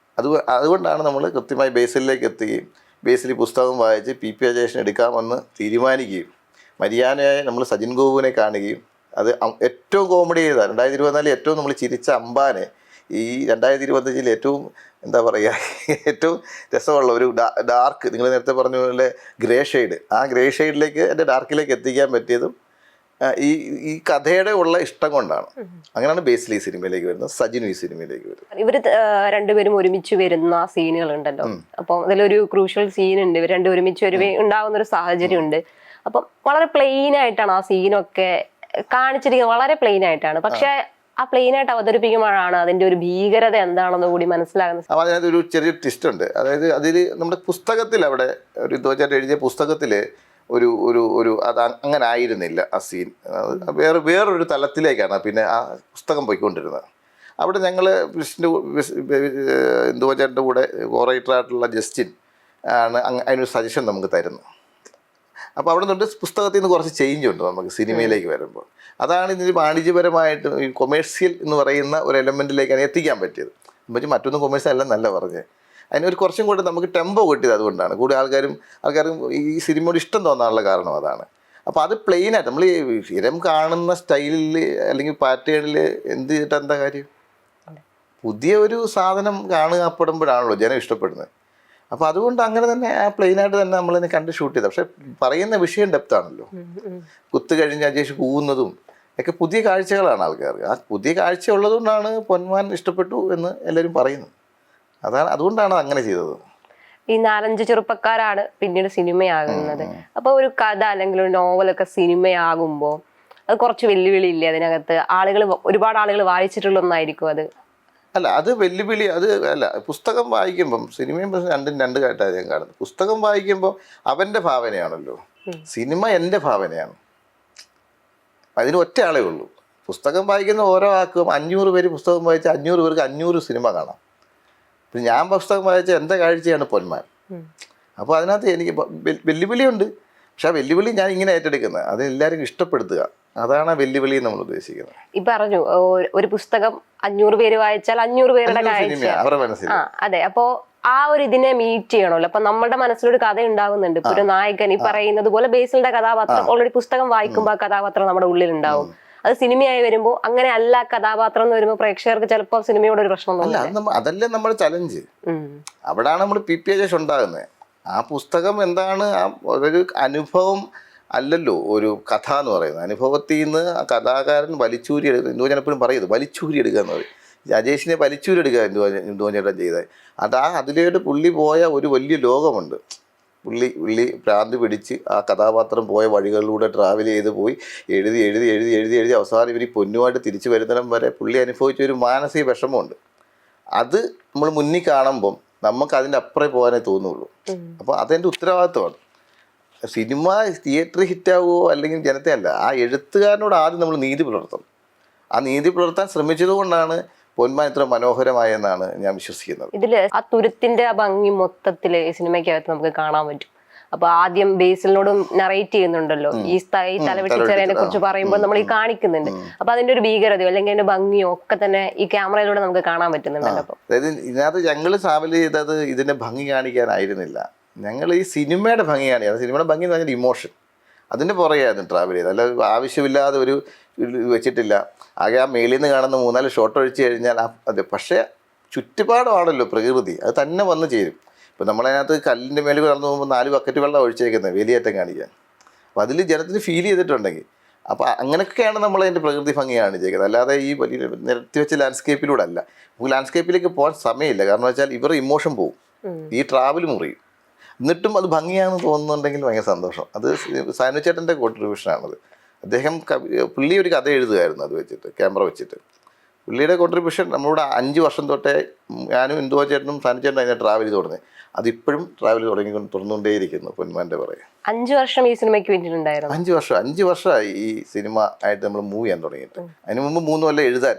അതുകൊണ്ടാണ് നമ്മൾ കൃത്യമായി ബേസിലേക്ക് എത്തുകയും ബേസിൽ പുസ്തകം വായിച്ച് പി അജേഷിനെ എടുക്കാമെന്ന് തീരുമാനിക്കുകയും മരിയാനയായി നമ്മൾ സജിൻ ഗോപുവിനെ കാണുകയും അത് ഏറ്റവും കോമഡി ചെയ്തതാണ്. 2024 ഏറ്റവും നമ്മൾ ചിരിച്ച അമ്പാനെ ഈ 2025 ഏറ്റവും എന്താ പറയുക, ഏറ്റവും രസമുള്ള ഒരു ഡാർക്ക്, നിങ്ങൾ നേരത്തെ പറഞ്ഞ പോലെ ഗ്രേ ഷെയ്ഡ്, ആ ഗ്രേ ഷെയ്ഡിലേക്ക് എൻ്റെ ഡാർക്കിലേക്ക് എത്തിക്കാൻ പറ്റിയതും ഈ ഈ കഥയുടെ ഉള്ള ഇഷ്ടം കൊണ്ടാണ്. അങ്ങനെയാണ് ബേസിൽ ഈ സിനിമയിലേക്ക് വരുന്നത്, സജിനും ഈ സിനിമയിലേക്ക് വരുന്നത്. ഇവര് രണ്ടുപേരും ഒരുമിച്ച് വരുന്ന സീനുകൾ ഉണ്ടല്ലോ. അപ്പം അതിലൊരു ക്രൂഷ്യൽ സീൻ ഉണ്ട്, ഇവർ രണ്ടും ഒരുമിച്ച് ഉണ്ടാവുന്ന ഒരു സാഹചര്യം ഉണ്ട്. അപ്പം വളരെ പ്ലെയിൻ ആയിട്ടാണ് ആ സീനൊക്കെ കാണിച്ചിരിക്കുന്നത്, വളരെ പ്ലെയിൻ ആയിട്ടാണ്. പക്ഷെ ആ പ്ലെയിൻ ആയിട്ട് അവതരിപ്പിക്കുമ്പോഴാണ് അതിന്റെ ഒരു ഭീകരത എന്താണെന്ന് കൂടി മനസ്സിലാകുന്നത്. അപ്പോൾ അതിനകത്ത് ഒരു ചെറിയ ട്വിസ്റ്റ് ഉണ്ട്. അതായത് അതിൽ നമ്മുടെ പുസ്തകത്തിൽ, അവിടെ ഒരു ഇതുവച്ചായിട്ട് എഴുതിയ പുസ്തകത്തിൽ ഒരു അത് അങ്ങനെ ആയിരുന്നില്ല ആ സീൻ. വേറൊരു തലത്തിലേക്കാണ് പിന്നെ ആ പുസ്തകം പോയിക്കൊണ്ടിരുന്നത്. അവിടെ ഞങ്ങൾ ഇന്ദുവചേട്ടൻ്റെ കൂടെ കോറൈറ്ററായിട്ടുള്ള ജസ്റ്റിൻ ആണ് അതിനൊരു സജഷൻ നമുക്ക് തരുന്നത്. അപ്പോൾ അവിടെ നിന്നുണ്ട് പുസ്തകത്തിൽ നിന്ന് കുറച്ച് ചേഞ്ച് ഉണ്ട് നമുക്ക് സിനിമയിലേക്ക് വരുമ്പോൾ. അതാണ് ഇതിന് വാണിജ്യപരമായിട്ട് ഈ കൊമേഴ്സ്യൽ എന്ന് പറയുന്ന ഒരു എലമെൻറ്റിലേക്കാണ് എത്തിക്കാൻ പറ്റിയത്. പക്ഷേ മറ്റൊന്നും കൊമേഴ്സ്യൽ അല്ലെന്നല്ല പറഞ്ഞത്. അതിനൊരു കുറച്ചും കൂടെ നമുക്ക് ടെമ്പോ കിട്ടിയത് അതുകൊണ്ടാണ്. കൂടുതൽ ആൾക്കാരും ഈ സിനിമയോട് ഇഷ്ടം തോന്നാനുള്ള കാരണം അതാണ്. അപ്പോൾ അത് പ്ലെയിനായിട്ട് നമ്മൾ ഈ സ്ഥിരം കാണുന്ന സ്റ്റൈലിൽ അല്ലെങ്കിൽ പാറ്റേണിൽ എന്ത് ചെയ്തിട്ട് എന്താ കാര്യം? പുതിയ ഒരു സാധനം കാണപ്പെടുമ്പോഴാണല്ലോ ജനം ഇഷ്ടപ്പെടുന്നത്. അപ്പോൾ അതുകൊണ്ട് അങ്ങനെ തന്നെ ആ പ്ലെയിനായിട്ട് തന്നെ നമ്മളിതിനെ കണ്ട് ഷൂട്ട് ചെയ്തത്. പക്ഷെ പറയുന്ന വിഷയം ഡെപ്താണല്ലോ. കുത്തു കഴിഞ്ഞ് അജേഷ് കൂവുന്നതും ഒക്കെ പുതിയ കാഴ്ചകളാണ് ആൾക്കാർക്ക്. ആ പുതിയ കാഴ്ച ഉള്ളതുകൊണ്ടാണ് പൊന്മാൻ ഇഷ്ടപ്പെട്ടു എന്ന് എല്ലാവരും പറയുന്നത്. അതുകൊണ്ടാണ് അങ്ങനെ ചെയ്തത്. ഈ 4-5 ചെറുപ്പക്കാരാണ് പിന്നീട് സിനിമയാകുന്നത്. അപ്പോൾ ഒരു കഥ അല്ലെങ്കിൽ ഒരു നോവലൊക്കെ സിനിമയാകുമ്പോൾ അത് കുറച്ച് വെല്ലുവിളി ഇല്ലേ അതിനകത്ത്? ഒരുപാട് ആളുകൾ വായിച്ചിട്ടുള്ള ഒന്നായിരിക്കും അത്. അല്ല, അത് വെല്ലുവിളി അത് അല്ല. പുസ്തകം വായിക്കുമ്പം സിനിമയും രണ്ടും രണ്ട് കേട്ടാണ് ഞാൻ കാണുന്നത്. പുസ്തകം വായിക്കുമ്പോൾ അവൻ്റെ ഭാവനയാണല്ലോ, സിനിമ എൻ്റെ ഭാവനയാണ്. അതിന് ഒറ്റ ആളേ ഉള്ളൂ. പുസ്തകം വായിക്കുന്ന ഓരോ ആൾക്കും 500 പേര് പുസ്തകം വായിച്ചാൽ 500 പേർക്ക് 500 സിനിമ കാണാം. പിന്നെ ഞാൻ പുസ്തകം വായിച്ച എൻ്റെ കാഴ്ചയാണ് പൊന്മാൻ. അപ്പോൾ അതിനകത്ത് എനിക്ക് വെല്ലുവിളിയുണ്ട്. പക്ഷെ ആ വെല്ലുവിളി ഞാൻ ഇങ്ങനെ ഏറ്റെടുക്കുന്നത്, അത് എല്ലാവരും ഇഷ്ടപ്പെടുത്തുക, അതാണ് വെല്ലുവിളി നമ്മൾ ഉദ്ദേശിക്കുന്നത്. ഈ പറഞ്ഞു ഒരു പുസ്തകം 500 പേര് വായിച്ചാൽ 500 പേരുടെ കാഴ്ച അവരുടെ മനസ്സിൽ. അതെ. അപ്പോ ആ ഒരു ഇതിനെ മീറ്റ് ചെയ്യണമല്ലോ. അപ്പൊ നമ്മുടെ മനസ്സിലൊരു കഥ ഉണ്ടാവുന്നുണ്ട്. ഇപ്പൊ ഒരു നായകൻ ഈ പറയുന്നത് പോലെ ബേസിലിന്റെ കഥാപാത്രം ഓൾറെഡി പുസ്തകം വായിക്കുമ്പോൾ ആ കഥാപാത്രം നമ്മുടെ ഉള്ളിൽ ഉണ്ടാവും. അത് സിനിമയായി വരുമ്പോൾ അങ്ങനെ അല്ല കഥാപാത്രം എന്ന് വരുമ്പോൾ പ്രേക്ഷകർക്ക് ചിലപ്പോൾ സിനിമയോട് ഒരു പ്രശ്നം തോന്നില്ല. അതല്ലേ നമ്മുടെ ചലഞ്ച്. അവിടാണ് നമ്മൾ PPA ജേഷ് ഉണ്ടാകുന്നത്. ആ പുസ്തകം എന്താണ്, ആ ഒരു അനുഭവം അല്ലല്ലോ ഒരു കഥ എന്ന് പറയുന്നത്. അനുഭവത്തിൽ നിന്ന് ആ കഥാകാരൻ വലിച്ചൂരി എടുക്കുക. ഞാൻ എപ്പോഴും പറയുന്നത് വലിച്ചൂരി എടുക്കുക എന്ന് പറയും. രാജേഷിനെ വലിച്ചൂരി എടുക്കുക ചേട്ടൻ ചെയ്തത്. അതിലേട്ട് പുള്ളി പോയ ഒരു വലിയ ലോകമുണ്ട്. പുള്ളി ഭ്രാന്ത് പിടിച്ച് ആ കഥാപാത്രം പോയ വഴികളിലൂടെ ട്രാവൽ ചെയ്ത് പോയി എഴുതി അവസാനം ഇവർ പൊന്നുമായിട്ട് തിരിച്ചു വരുന്നിടം വരെ പുള്ളി അനുഭവിച്ച ഒരു മാനസിക വിഷമമുണ്ട്. അത് നമ്മൾ മുന്നിൽ കാണുമ്പം നമുക്ക് അതിൻ്റെ അപ്പുറം പോകാനേ തോന്നുള്ളൂ. അപ്പോൾ അതെൻ്റെ ഉത്തരവാദിത്വമാണ്. സിനിമ തിയേറ്റർ ഹിറ്റാവുമോ അല്ലെങ്കിൽ ജനത്തെ അല്ല, ആ എഴുത്തുകാരനോട് ആദ്യം നമ്മൾ നീതി പുലർത്തണം. ആ നീതി പുലർത്താൻ ശ്രമിച്ചത് കൊണ്ടാണ് പൊന്മാൻ ഇത്ര മനോഹരമായെന്നാണ് ഞാൻ വിശ്വസിക്കുന്നത്. ഇതില് ആ തുരുത്തിന്റെ ആ ഭംഗി മൊത്തത്തില് ഈ സിനിമയ്ക്കകത്ത് നമുക്ക് കാണാൻ പറ്റും. അപ്പൊ ആദ്യം ബേസിലിനോടും നറേറ്റ് ചെയ്യുന്നുണ്ടല്ലോ, ഈ തലവെട്ടിച്ചെറിയനെ കുറിച്ച് പറയുമ്പോൾ നമ്മൾ ഈ കാണിക്കുന്നുണ്ട്. അപ്പൊ അതിന്റെ ഒരു ഭീകരതയോ അല്ലെങ്കിൽ അതിന്റെ ഭംഗിയോ ഒക്കെ തന്നെ ഈ ക്യാമറയിലൂടെ നമുക്ക് കാണാൻ പറ്റുന്നുണ്ടല്ലോ. അപ്പൊ അതായത് ഇതിനകത്ത് ഞങ്ങൾ ട്രാവൽ ചെയ്തത് ഇതിന്റെ ഭംഗി കാണിക്കാനായിരുന്നില്ല, ഞങ്ങൾ ഈ സിനിമയുടെ ഭംഗി കാണിക്കുക. സിനിമയുടെ ഭംഗി എന്ന് പറഞ്ഞാൽ ഇമോഷൻ, അതിൻ്റെ പുറകെയായിരുന്നു ട്രാവൽ ചെയ്തത്. അല്ല ആവശ്യമില്ലാതെ ഒരു വെച്ചിട്ടില്ല. ആകെ ആ മേളിൽ നിന്ന് കാണുന്ന 3-4 ഷോട്ട് ഒഴിച്ച് കഴിഞ്ഞാൽ അതെ. പക്ഷേ ചുറ്റുപാടുമാണല്ലോ പ്രകൃതി, അത് തന്നെ വന്ന് ചേരും. ഇപ്പോൾ നമ്മളതിനകത്ത് കല്ലിൻ്റെ മേളിൽ കടന്നു പോകുമ്പോൾ 4 ബക്കറ്റ് വെള്ളം ഒഴിച്ചേക്കുന്നത് വേലിയേറ്റം കാണിക്കാൻ. അപ്പോൾ അതിൽ ജനത്തിന് ഫീൽ ചെയ്തിട്ടുണ്ടെങ്കിൽ അപ്പോൾ അങ്ങനെയൊക്കെയാണ് നമ്മളതിൻ്റെ പ്രകൃതി ഭംഗി കാണിച്ചേക്കുന്നത്. അല്ലാതെ ഈ വലിയ നിരത്തി വെച്ച ലാൻഡ്സ്കേപ്പിലൂടെ അല്ല. നമുക്ക് ലാൻഡ്സ്കേപ്പിലേക്ക് പോകാൻ സമയമില്ല. കാരണം വെച്ചാൽ ഇവരുടെ ഇമോഷൻ പോവും, ഈ ട്രാവൽ മുറിയും. എന്നിട്ടും അത് ഭംഗിയാണെന്ന് തോന്നുന്നുണ്ടെങ്കിൽ ഭയങ്കര സന്തോഷം. അത് സാനു ചേട്ടൻ്റെ കോൺട്രിബ്യൂഷനാണത്. അദ്ദേഹം പുള്ളി ഒരു കഥ എഴുതുമായിരുന്നു അത് വെച്ചിട്ട്, ക്യാമറ വെച്ചിട്ട്. പുള്ളിയുടെ കോൺട്രിബ്യൂഷൻ നമ്മളോട് 5 വർഷം തൊട്ടേ ഞാനും ഇന്ദുവ ചേട്ടനും സാനു ചേട്ടനും അതിനെ ട്രാവൽ ചെയ്ത് തുടങ്ങി. അതിപ്പോഴും ട്രാവൽ തുറന്നുകൊണ്ടേയിരിക്കുന്നു പൊന്മാൻ്റെ പുറകെ. 5 വർഷം ഈ സിനിമയ്ക്ക് വേണ്ടിയിട്ടുണ്ടായിരുന്നു. 5 വർഷമായി ഈ സിനിമ ആയിട്ട് നമ്മൾ മൂവ് ചെയ്യാൻ തുടങ്ങിയിട്ട്. അതിന് മുമ്പ് 3 കൊല്ലം എഴുതാൻ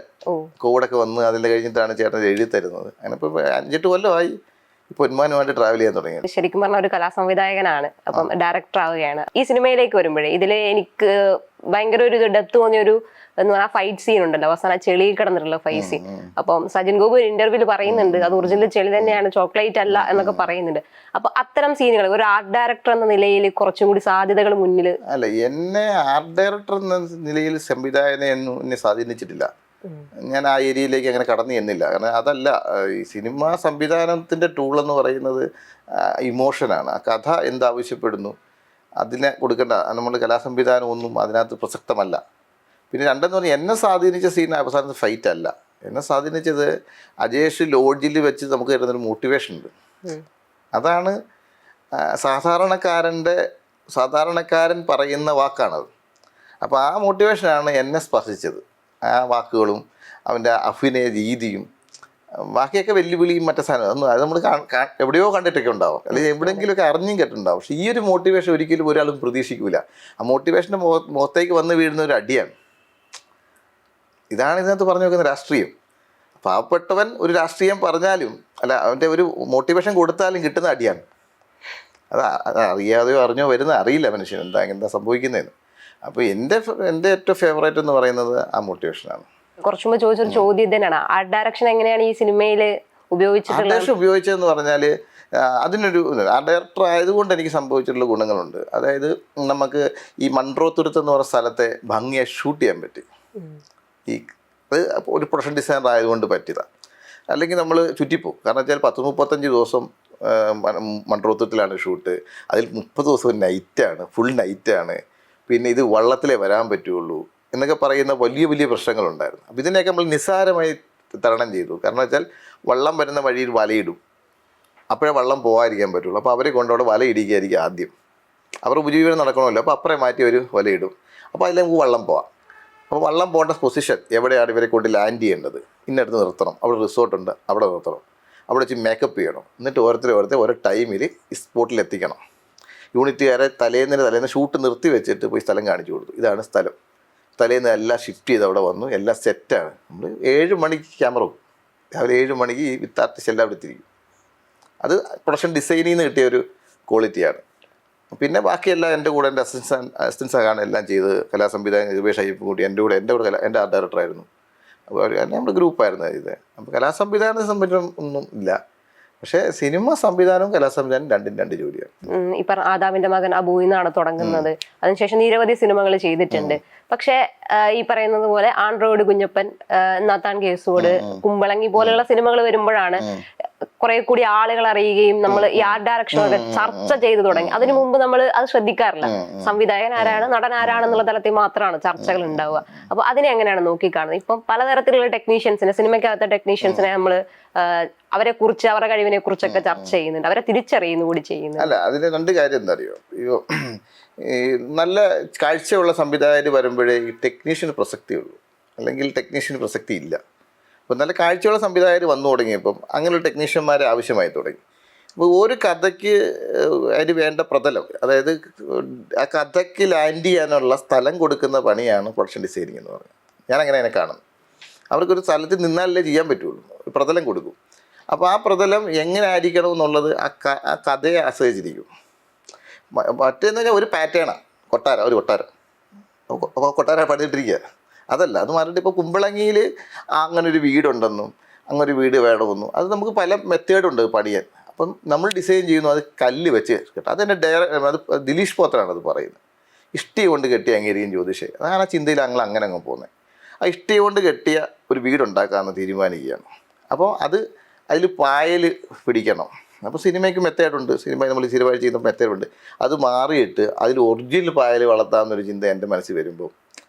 കോവിഡൊക്കെ വന്ന് അതിൽ കഴിഞ്ഞിട്ടാണ് ചേട്ടൻ എഴുതി തരുന്നത്. അങ്ങനെ ഇപ്പോൾ 5-8 കൊല്ലമായി പൊന്മാനുമായിട്ട് ട്രാവൽ ചെയ്യാൻ തുടങ്ങിയത്. ശരിക്കും പറഞ്ഞ ഒരു കലാസംവിധായകനാണ്, അപ്പം ഡയറക്ടർ ആവുകയാണ്. ഈ സിനിമയിലേക്ക് വരുമ്പോഴേ ഇതിൽ എനിക്ക് ഭയങ്കര ഒരു ഡെപ്ത് തോന്നിയൊരു എന്ന് പറഞ്ഞാൽ ഫൈറ്റ് സീൻ ഉണ്ടല്ലോ, അവസാനം ചെളിയിൽ കിടന്നിട്ടുള്ള ഫൈറ്റ് സീൻ. അപ്പം സജിൻ ഗോപു ഇന്റർവ്യൂവിൽ പറയുന്നുണ്ട് അത് ഒറിജിനൽ ചെളി തന്നെയാണ്, ചോക്ലേറ്റ് അല്ല എന്നൊക്കെ പറയുന്നുണ്ട്. അപ്പൊ അത്തരം സീനുകൾ ഒരു ആർട്ട് ഡയറക്ടർ എന്ന നിലയിൽ കുറച്ചും കൂടി സാധ്യതകൾ മുന്നിൽ അല്ല. എന്നെ ആർട്ട് ഡയറക്ടർ എന്ന നിലയിൽ സംവിധായകനെ എന്നെ സ്വാധീനിച്ചിട്ടില്ല. ഞാൻ ആ ഏരിയയിലേക്ക് അങ്ങനെ കടന്നു ചെന്നില്ല. കാരണം അതല്ല ഈ സിനിമാ സംവിധാനത്തിൻ്റെ ടൂളെന്ന് പറയുന്നത് ഇമോഷനാണ്. ആ കഥ എന്താവശ്യപ്പെടുന്നു, അതിനെ കൊടുക്കേണ്ട, നമ്മൾ കലാസംവിധാനം ഒന്നും അതിനകത്ത് പ്രസക്തമല്ല. പിന്നെ രണ്ടെന്ന് പറഞ്ഞാൽ എന്നെ സ്വാധീനിച്ച സീൻ അവസാനത്തെ ഫൈറ്റ് അല്ല. എന്നെ സ്വാധീനിച്ചത് അജേഷ് ലോഡ്ജിൽ വെച്ച് നമുക്ക് തരുന്നൊരു മോട്ടിവേഷൻ ഉണ്ട്. അതാണ് സാധാരണക്കാരൻ പറയുന്ന വാക്കാണത്. അപ്പോൾ ആ മോട്ടിവേഷനാണ് എന്നെ സ്പർശിച്ചത്. ആ വാക്കുകളും അവൻ്റെ അഭിനയ രീതിയും ബാക്കിയൊക്കെ വെല്ലുവിളിയും മറ്റേ സാധനം ഒന്നും അത് നമ്മൾ എവിടെയോ കണ്ടിട്ടൊക്കെ ഉണ്ടാവും, അല്ലെങ്കിൽ എവിടെയെങ്കിലുമൊക്കെ അറിഞ്ഞും കേട്ടിട്ടുണ്ടാവും. പക്ഷേ ഈ ഒരു മോട്ടിവേഷൻ ഒരിക്കലും ഒരാളും പ്രതീക്ഷിക്കില്ല. ആ മോട്ടിവേഷൻ്റെ മുഖത്തേക്ക് വന്ന് വീഴുന്ന ഒരു അടിയാണ്. ഇതാണ് ഇതിനകത്ത് പറഞ്ഞു വെക്കുന്ന രാഷ്ട്രീയം. പാവപ്പെട്ടവൻ ഒരു രാഷ്ട്രീയം പറഞ്ഞാലും അല്ല അവൻ്റെ ഒരു മോട്ടിവേഷൻ കൊടുത്താലും കിട്ടുന്ന അടിയാണ്. അത് അറിയാതെയോ അറിഞ്ഞോ വരുന്ന അറിയില്ല മനുഷ്യൻ എന്താ സംഭവിക്കുന്നതെന്ന്. അപ്പോൾ എൻ്റെ ഏറ്റവും ഫേവറേറ്റ് എന്ന് പറയുന്നത് ആ മോട്ടിവേഷനാണ്. കുറച്ചു മുമ്പ് ചോദിച്ചൊരു ചോദ്യം തന്നെയാണ്, ആർട്ട് ഡയറക്ഷൻ എങ്ങനെയാണ് ഈ സിനിമയിൽ ഉപയോഗിച്ചിട്ടുള്ളത്? ആർട്ട് ഉപയോഗിച്ചതെന്ന് പറഞ്ഞാൽ അതിനൊരു ആർട്ട് ഡയറക്ടർ ആയതുകൊണ്ട് എനിക്ക് സംഭവിച്ചിട്ടുള്ള ഗുണങ്ങളുണ്ട്. അതായത് നമുക്ക് ഈ മൺട്രോത്തുരുത്ത് എന്ന് പറഞ്ഞ സ്ഥലത്തെ ഭംഗിയെ ഷൂട്ട് ചെയ്യാൻ പറ്റി. ഈ അത് ഒരു പ്രൊഡക്ഷൻ ഡിസൈനർ ആയതുകൊണ്ട് പറ്റിയതാണ്. അല്ലെങ്കിൽ നമ്മൾ ചുറ്റിപ്പോവും. കാരണം വെച്ചാൽ 10-35 ദിവസം മൺട്രോത്തുരത്തിലാണ് ഷൂട്ട്. അതിൽ 30 ദിവസവും നൈറ്റാണ്, ഫുൾ നൈറ്റാണ്. പിന്നെ ഇത് വള്ളത്തിലേ വരാൻ പറ്റുള്ളൂ എന്നൊക്കെ പറയുന്ന വലിയ വലിയ പ്രശ്നങ്ങളുണ്ടായിരുന്നു. അപ്പോൾ ഇതിനെയൊക്കെ നമ്മൾ നിസ്സാരമായി തരണം ചെയ്തു. കാരണം വെച്ചാൽ വള്ളം വരുന്ന വഴിയിൽ വലയിടും, അപ്പോഴേ വള്ളം പോകാതിരിക്കാൻ പറ്റുള്ളൂ. അപ്പോൾ അവരെ കൊണ്ടവിടെ വല ഇടിക്കുകയായിരിക്കും ആദ്യം. അവർ ഉപജീവനം നടക്കണമല്ലോ, അപ്പോൾ അപ്പുറേ മാറ്റി ഒരു വലയിടും. അപ്പോൾ അതിൽ നമുക്ക് വള്ളം പോവാം. അപ്പോൾ വള്ളം പോകേണ്ട പൊസിഷൻ എവിടെയാണ് ഇവരെ കൊണ്ട് ലാൻഡ് ചെയ്യേണ്ടത്, ഇന്നടുത്ത് നിർത്തണം, അവിടെ റിസോർട്ടുണ്ട് അവിടെ നിർത്തണം, അവിടെ വെച്ച് മേക്കപ്പ് ചെയ്യണം, എന്നിട്ട് ഓരോരുത്തരെ ഓരോ ടൈമിൽ ഈ സ്പോട്ടിൽ എത്തിക്കണം. യൂണിറ്റുകാരെ തലേന്ന് ഷൂട്ട് നിർത്തി വെച്ചിട്ട് പോയി സ്ഥലം കാണിച്ചു കൊടുത്തു. ഇതാണ് സ്ഥലം, തലേന്ന് എല്ലാം ഷിഫ്റ്റ് ചെയ്ത് അവിടെ വന്നു, എല്ലാം സെറ്റാണ്. നമ്മൾ 7 മണിക്ക് ക്യാമറ പോകും, രാവിലെ 7 മണിക്ക് ഈ വിത്ത് ആർട്ടിസ്റ്റ് എല്ലാം അവിടെ എത്തിയിരിക്കും. അത് പ്രൊഡക്ഷൻ ഡിസൈനിൽ നിന്ന് കിട്ടിയ ഒരു ക്വാളിറ്റിയാണ്. പിന്നെ ബാക്കിയെല്ലാം എൻ്റെ കൂടെ എൻ്റെ അസിസ്റ്റൻസാണ് എല്ലാം ചെയ്ത്. കലാസംവിധായകൻ രൂപേഷ് അയ്യപ്പൻ കൂട്ടി എൻ്റെ കൂടെ എൻ്റെ ആർട്ട് ഡയറക്ടറായിരുന്നു. അപ്പോൾ നമ്മുടെ ഗ്രൂപ്പായിരുന്നു ഇത്. അപ്പോൾ കലാസംവിധാനത്തെ സംബന്ധിച്ചും ഒന്നും ഇല്ല. പക്ഷേ സിനിമ സംവിധാനവും കലാസംവിധാനം രണ്ടും രണ്ട് ജോലിയാണ്. ഇപ്പൊ ആദാമിന്റെ മകൻ അബു എന്നാണ് തുടങ്ങുന്നത്. അതിനുശേഷം നിരവധി സിനിമകൾ ചെയ്തിട്ടുണ്ട്. പക്ഷെ ഈ പറയുന്നത് പോലെ ആൻഡ്രോയിഡ് കുഞ്ഞപ്പൻ, നാത്താൻ കേസോട്, കുമ്പളങ്ങി പോലെയുള്ള സിനിമകൾ വരുമ്പോഴാണ് കുറെ കൂടി ആളുകൾ അറിയുകയും നമ്മൾ ഈ ആർട്ട് ഡയറക്ഷനൊക്കെ ചർച്ച ചെയ്തു തുടങ്ങി. അതിനു മുമ്പ് നമ്മൾ അത് ശ്രദ്ധിക്കാറില്ല. സംവിധായകൻ ആരാണ്, നടൻ ആരാണെന്നുള്ള തലത്തിൽ മാത്രമാണ് ചർച്ചകൾ ഉണ്ടാവുക. അപ്പൊ അതിനെ എങ്ങനെയാണ് നോക്കിക്കാണുന്നത്? ഇപ്പം പലതരത്തിലുള്ള ടെക്നീഷ്യൻസിനെ, സിനിമയ്ക്കകത്ത ടെക്നീഷ്യൻസിനെ നമ്മൾ അവരെ കുറിച്ച്, അവരുടെ കഴിവിനെ കുറിച്ചൊക്കെ ചർച്ച ചെയ്യുന്നുണ്ട്, അവരെ തിരിച്ചറിയുന്നു കൂടി ചെയ്യുന്നു. അല്ല, അതിന് രണ്ട് കാര്യം എന്താ അറിയോ, ഈ നല്ല കാഴ്ചയുള്ള സംവിധായകർ വരുമ്പോഴേ ഈ ടെക്നീഷ്യന് പ്രസക്തിയുള്ളൂ, അല്ലെങ്കിൽ ടെക്നീഷ്യന് പ്രസക്തി ഇല്ല. അപ്പോൾ നല്ല കാഴ്ചയുള്ള സംവിധായകർ വന്നു തുടങ്ങിയപ്പം അങ്ങനെയുള്ള ടെക്നീഷ്യന്മാരെ ആവശ്യമായി തുടങ്ങി. അപ്പോൾ ഒരു കഥയ്ക്ക് അതിന് വേണ്ട പ്രതലം, അതായത് ആ കഥയ്ക്ക് ലാൻഡ് ചെയ്യാനുള്ള സ്ഥലം കൊടുക്കുന്ന പണിയാണ് പ്രൊഡക്ഷൻ ഡിസൈനിങ് എന്ന് പറയുന്നത്. ഞാനങ്ങനെ അതിനെ കാണുന്നു. അവർക്കൊരു സ്ഥലത്ത് നിന്നാലേ ചെയ്യാൻ പറ്റുള്ളൂ, പ്രതലം കൊടുക്കും. അപ്പോൾ ആ പ്രതലം എങ്ങനെ ആയിരിക്കണം എന്നുള്ളത് ആ കഥയെ ആശ്രയിച്ചിരിക്കും. മറ്റേന്ന് പറഞ്ഞാൽ ഒരു പാറ്റേണാണ്, കൊട്ടാരം പണിതിട്ടിരിക്കുക. അതല്ല, അത് മാറിയിട്ട് ഇപ്പോൾ കുമ്പളങ്ങിയിൽ അങ്ങനൊരു വീടുണ്ടെന്നും അങ്ങനൊരു വീട് വേണമെന്നും അത് നമുക്ക് പല മെത്തേഡുണ്ട് പണിയാൻ. അപ്പം നമ്മൾ ഡിസൈൻ ചെയ്യുന്നു അത് കല്ല് വെച്ച് കേട്ടോ. അതെന്നെ അത് ദിലീഷ് പോത്തനാണ് അത് പറയുന്നത്. ഇഷ്ടി കൊണ്ട് കെട്ടി അങ്ങേരിക്കും ജ്യോതിഷേ, അതാണ് ആ ചിന്തയിൽ അങ്ങനെ അങ്ങ് പോകുന്നത്. ആ ഇഷ്ടി കൊണ്ട് കെട്ടിയ ഒരു വീടുണ്ടാക്കാമെന്ന് തീരുമാനിക്കുകയാണ്. അപ്പോൾ അതിൽ പായൽ പിടിക്കണം. അപ്പോൾ സിനിമയ്ക്ക് മെത്തേഡുണ്ട്, നമ്മൾ സിനിമ ചെയ്യുന്ന മെത്തേഡുണ്ട്. അത് മാറിയിട്ട് അതിൽ ഒറിജിനൽ പായൽ വളർത്താമെന്നൊരു ചിന്ത എൻ്റെ മനസ്സിൽ വരുമ്പോൾ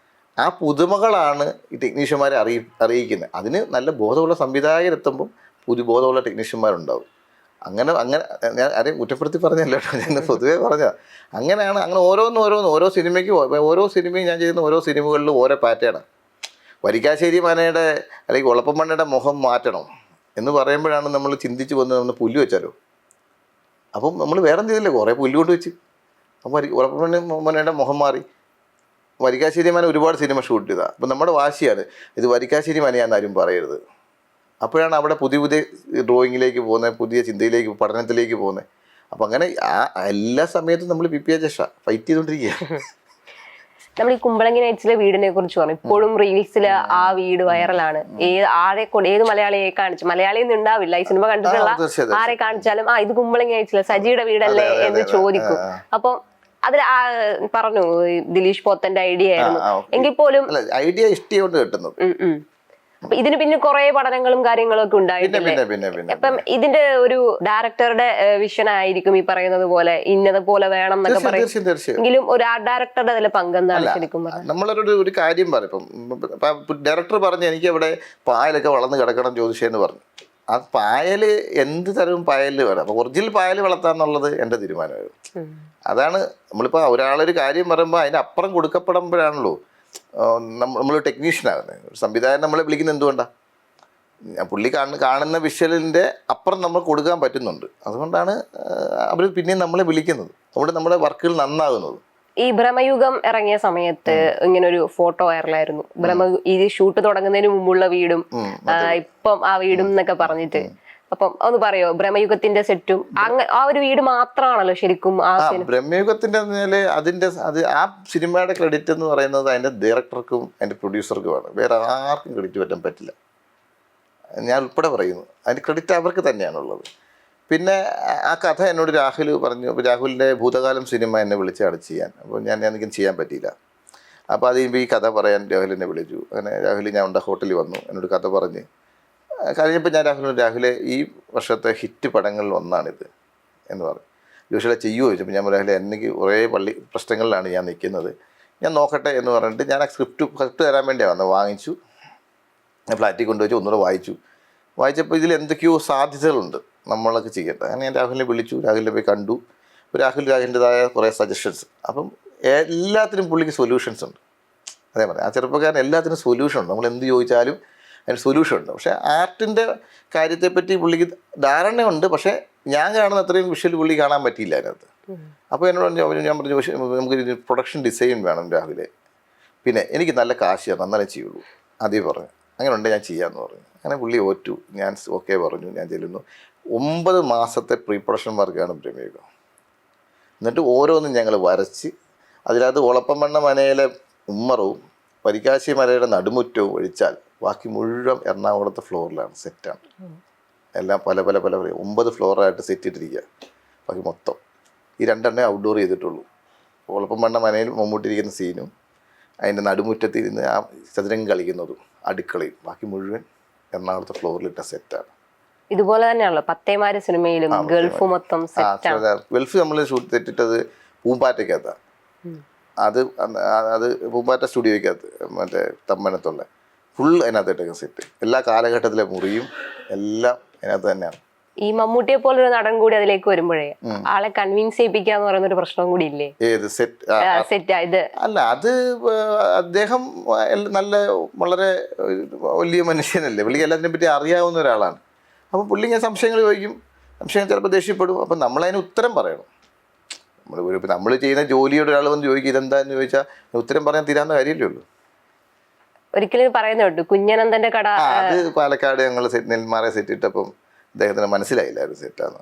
ആ പുതുമകളാണ് ഈ ടെക്നീഷ്യന്മാരെ അറിയിക്കുന്നത്. അതിന് നല്ല ബോധമുള്ള സംവിധായകരെത്തുമ്പം ബോധമുള്ള ടെക്നീഷ്യന്മാരുണ്ടാവും. അങ്ങനെ ഞാൻ ആരെയും കുറ്റപ്പെടുത്തി പറഞ്ഞല്ലോ, ഞാൻ പൊതുവേ പറഞ്ഞതാണ്. അങ്ങനെയാണ്. അങ്ങനെ ഓരോ സിനിമയും ഞാൻ ചെയ്യുന്ന ഓരോ സിനിമകളിലും ഓരോ പാറ്റേണാണ്. വരിക്കാശ്ശേരി മനയുടെ അല്ലെങ്കിൽ ഒളപ്പമണ്ണയുടെ മുഖം മാറ്റണം എന്ന് പറയുമ്പോഴാണ് നമ്മൾ ചിന്തിച്ച് വന്ന് നമ്മൾ പുല്ല് വെച്ചാലോ. അപ്പം നമ്മൾ വേറെ ചെയ്തില്ലേ, കുറേ പുല്ല് കൊണ്ട് വെച്ച്. അപ്പം ഒളപ്പമണ്ണയുടെ മുഖം മാറി. വരിക്കാശ്ശേരി മന ഒരുപാട് സിനിമ ഷൂട്ട് ചെയ്താൽ. അപ്പം നമ്മുടെ വാശിയാണ് ഇത് വരിക്കാശ്ശേരി മനയാന്ന് ആരും പറയരുത്. അപ്പോഴാണ് അവിടെ പുതിയ ഡ്രോയിങ്ങിലേക്ക് പോകുന്നത്, പുതിയ ചിന്തയിലേക്ക്, പഠനത്തിലേക്ക് പോകുന്നത്. അപ്പം അങ്ങനെ എല്ലാ സമയത്തും നമ്മൾ PPA ഫൈറ്റ് ചെയ്തുകൊണ്ടിരിക്കുക. നമ്മൾ ഈ കുമ്പളങ്ങി നൈറ്റ്സിലെ വീടിനെ കുറിച്ച് പറഞ്ഞു. ഇപ്പോഴും റീൽസിൽ ആ വീട് വൈറലാണ്. ഏത് മലയാളിയെ കാണിച്ചു, മലയാളിയൊന്നും ഉണ്ടാവില്ല ഈ സിനിമ കണ്ടിട്ടുള്ള ആരെ കാണിച്ചാലും ഇത് കുമ്പളങ്ങി നൈറ്റ്സിലെ സജിയുടെ വീടല്ലേ എന്ന് ചോദിക്കും. അപ്പം അതിൽ പറഞ്ഞു ദിലീഷ് പോത്തന്റെ ഐഡിയ ആയിരുന്നു. എങ്കിൽ പോലും ഐഡിയ ഇഷ്ടി കൊണ്ട് കിട്ടുന്നത്. അപ്പൊ ഇതിന് പിന്നെ കുറെ പഠനങ്ങളും കാര്യങ്ങളും ഒക്കെ ഉണ്ടായിട്ടില്ലേ? അപ്പം ഇതിന്റെ ഒരു ഡയറക്ടറുടെ വിഷൻ ആയിരിക്കും ഈ പറയുന്നത് പോലെ ഇന്നത് പോലെ വേണം എന്നൊക്കെ പറയും. എങ്കിലും ഒരു ആർട്ട് ഡയറക്ടറുടെ അതിലെ പങ്കെന്താണ് ശരിക്കും പറഞ്ഞാൽ? നമ്മളൊരു ഒരു കാര്യം പറയും. ഇപ്പം ഡയറക്ടർ പറഞ്ഞു എനിക്ക് ഇവിടെ പായലൊക്കെ വളർന്ന് കിടക്കണം ജ്യോതിഷയെന്ന് പറഞ്ഞു. ആ പായൽ എന്ത് തരവും പായലിൽ വേണം. അപ്പോൾ ഒറിജിനൽ പായൽ വളർത്താന്നുള്ളത് എൻ്റെ തീരുമാനമായിരുന്നു. അതാണ് നമ്മളിപ്പോൾ ഒരാളൊരു കാര്യം പറയുമ്പോൾ അതിനപ്പുറം കൊടുക്കപ്പെടുമ്പോഴാണല്ലോ നമ്മൾ ടെക്നീഷ്യനാകുന്നത്. സംവിധായകൻ നമ്മളെ വിളിക്കുന്നത് എന്തുകൊണ്ടാണ്? പുള്ളി കാണുന്ന വിഷ്വലിൻ്റെ അപ്പുറം നമ്മൾ കൊടുക്കാൻ പറ്റുന്നുണ്ട്. അതുകൊണ്ടാണ് അവർ പിന്നെയും നമ്മളെ വിളിക്കുന്നത്. അതുകൊണ്ട് നമ്മുടെ വർക്കുകൾ നന്നാകുന്നത്. ഈ ഭ്രമയുഗം ഇറങ്ങിയ സമയത്ത് ഇങ്ങനെ ഒരു ഫോട്ടോ വൈറലായിരുന്നു. ഈ ഷൂട്ട് തുടങ്ങുന്നതിന് മുമ്പുള്ള വീടും ഇപ്പം ആ വീടും എന്നൊക്കെ പറഞ്ഞിട്ട്. അപ്പം ഒന്ന് പറയോ, ഭ്രമയുഗത്തിന്റെ സെറ്റും ആ ഒരു വീട് മാത്രമാണല്ലോ ശരിക്കും ആ ഭ്രമയുഗത്തിന്റെ ആ സിനിമയുടെ ക്രെഡിറ്റ് എന്ന് പറയുന്നത് അതിന്റെ ഡയറക്ടർക്കും അതിന്റെ പ്രൊഡ്യൂസർക്കുമാണ്. വേറെ ആർക്കും ക്രെഡിറ്റ് പറ്റാൻ പറ്റില്ല. ഞാൻ ഉൾപ്പെടെ പറയുന്നു, അതിന്റെ ക്രെഡിറ്റ് അവർക്ക് തന്നെയാണുള്ളത്. പിന്നെ ആ കഥ എന്നോട് രാഹുൽ പറഞ്ഞു. അപ്പോൾ രാഹുലിൻ്റെ ഭൂതകാലം സിനിമ എന്നെ വിളിച്ചാണ് ചെയ്യാൻ. അപ്പോൾ എനിക്കും ചെയ്യാൻ പറ്റിയില്ല. അപ്പോൾ അത് കഴിയുമ്പോൾ ഈ കഥ പറയാൻ രാഹുൽ എന്നെ വിളിച്ചു. അങ്ങനെ രാഹുൽ ഞാൻ ഹോട്ടലിൽ വന്നു, എന്നോട് കഥ പറഞ്ഞ് കഴിഞ്ഞപ്പോൾ ഞാൻ രാഹുലെ ഈ വർഷത്തെ ഹിറ്റ് പടങ്ങളിൽ ഒന്നാണിത് എന്ന് പറഞ്ഞു. ജോഷിലെ ചെയ്യുമോ ചോദിച്ചപ്പോൾ ഞാൻ രാഹുലെ എനിക്ക് കുറേ പ്രശ്നങ്ങളിലാണ് ഞാൻ നിൽക്കുന്നത്, ഞാൻ നോക്കട്ടെ എന്ന് പറഞ്ഞിട്ട് ഞാൻ ആ സ്ക്രിപ്റ്റ് തരാൻ വേണ്ടിയാണ് വന്നത്. വാങ്ങിച്ചു, ഞാൻ ഫ്ലാറ്റിൽ കൊണ്ടുവച്ചു, ഒന്നുകൂടെ വായിച്ചപ്പോൾ ഇതിൽ എന്തൊക്കെയോ സാധ്യതകളുണ്ട് നമ്മളൊക്കെ ചെയ്യട്ടെ. അങ്ങനെ ഞാൻ രാഹുലിനെ വിളിച്ചു, രാഹുലിനെ പോയി കണ്ടു. അപ്പോൾ രാഹുലിൻ്റെതായ കുറേ സജഷൻസ്. അപ്പം എല്ലാത്തിനും പുള്ളിക്ക് സൊല്യൂഷൻസ് ഉണ്ട്. അതേ പറയാം, ആ ചെറുപ്പക്കാരൻ എല്ലാത്തിനും സൊല്യൂഷൻ ഉണ്ട്. നമ്മൾ എന്ത് ചോദിച്ചാലും അതിന് സൊല്യൂഷൻ ഉണ്ട്. പക്ഷേ ആർട്ടിൻ്റെ കാര്യത്തെപ്പറ്റി പുള്ളിക്ക് ധാരണയുണ്ട്. പക്ഷേ ഞാൻ കാണുന്ന അത്രയും വിഷ്വൽ പുള്ളി കാണാൻ പറ്റിയില്ല അതിനകത്ത്. അപ്പോൾ എന്നോട് ഞാൻ പറഞ്ഞു, നമുക്ക് പ്രൊഡക്ഷൻ ഡിസൈൻ വേണം രാഹുലെ, പിന്നെ എനിക്ക് നല്ല കാശ് തരണം എന്നാലേ ചെയ്യുള്ളൂ അതേ പറഞ്ഞു. അങ്ങനെ ഉണ്ട്, ഞാൻ ചെയ്യാമെന്ന് പറഞ്ഞു. അങ്ങനെ പുള്ളി ഓറ്റു, ഞാൻ ഓക്കെ പറഞ്ഞു. ഞാൻ ചെല്ലുന്നു. 9 മാസത്തെ പ്രീ പ്രൊഡക്ഷൻ വർക്കാണ് ഭ്രമയുഗം. എന്നിട്ട് ഓരോന്നും ഞങ്ങൾ വരച്ച് അതിനകത്ത് ഒളപ്പമണ്ണ മനയിലെ ഉമ്മറവും വരിക്കാശി മലയുടെ നടുമുറ്റവും ഒഴിച്ചാൽ ബാക്കി മുഴുവൻ എറണാകുളത്തെ ഫ്ലോറിലാണ്, സെറ്റാണ്. എല്ലാം പല 9 ഫ്ലോറായിട്ട് സെറ്റ് ഇട്ടിരിക്കുക. ബാക്കി മൊത്തം ഈ 2 ഔട്ട്ഡോർ ചെയ്തിട്ടുള്ളൂ. ഒളപ്പമണ്ണ മനയിൽ മമ്മൂട്ടിരിക്കുന്ന സീനും അതിൻ്റെ നടുമുറ്റത്തിരുന്ന് ആ ചതുരംഗം കളിക്കുന്നതും അടുക്കളയും ബാക്കി മുഴുവൻ എറണാകുളത്തെ ഫ്ലോറിലിട്ട സെറ്റാണ്. ഇതുപോലെ തന്നെയാണല്ലോ പത്തേമാര് സിനിമയിലും ഗൾഫ് മൊത്തം ഗൾഫ് നമ്മൾ തെറ്റിട്ടത് പൂമ്പാറ്റയ്ക്കകത്താണ്. അത് പൂമ്പാറ്റ സ്റ്റുഡിയോയ്ക്കകത്ത് മറ്റേ തമ്മനത്തുള്ള ഫുൾ അതിനകത്തിട്ടൊക്കെ സെറ്റ്. എല്ലാ കാലഘട്ടത്തിലെ മുറിയും എല്ലാം അതിനകത്ത് തന്നെയാണ്. ഈ മമ്മൂട്ടിയെ പോലൊരു നടൻ കൂടി അതിലേക്ക് വരുമ്പോഴേ ആളെ കൺവിൻസ് ചെയ്യിപ്പിക്കാന്ന് പറയുന്ന ഒരു പ്രശ്നം കൂടി ഇല്ലേ? ഏത് സെറ്റ് ഇത് അല്ല, അത് അദ്ദേഹം നല്ല വളരെ വലിയ മനുഷ്യനല്ലേ, പുള്ളിക്ക് എല്ലാത്തിനെ പറ്റി അറിയാവുന്ന ഒരാളാണ്. അപ്പോൾ പുള്ളി ഇങ്ങനെ സംശയങ്ങൾ ചോദിക്കും, സംശയം ചിലപ്പോൾ ദേഷ്യപ്പെടും. അപ്പം നമ്മളതിന് ഉത്തരം പറയണം. നമ്മൾ ചെയ്യുന്ന ജോലിയോട് ഒരാൾ വന്ന് ചോദിക്കും ഇതെന്താന്ന് ചോദിച്ചാൽ ഉത്തരം പറയാൻ തീരാവുന്ന കാര്യമല്ലേ ഉള്ളൂ. ഒരിക്കലും പറയുന്നുണ്ട് കുഞ്ഞനന്ദന്റെ കട, അത് പാലക്കാട് ഞങ്ങൾ നെന്മാറെ സെറ്റ് ഇട്ടപ്പം അദ്ദേഹത്തിന് മനസ്സിലായില്ലായിരുന്നു സെറ്റാണ്.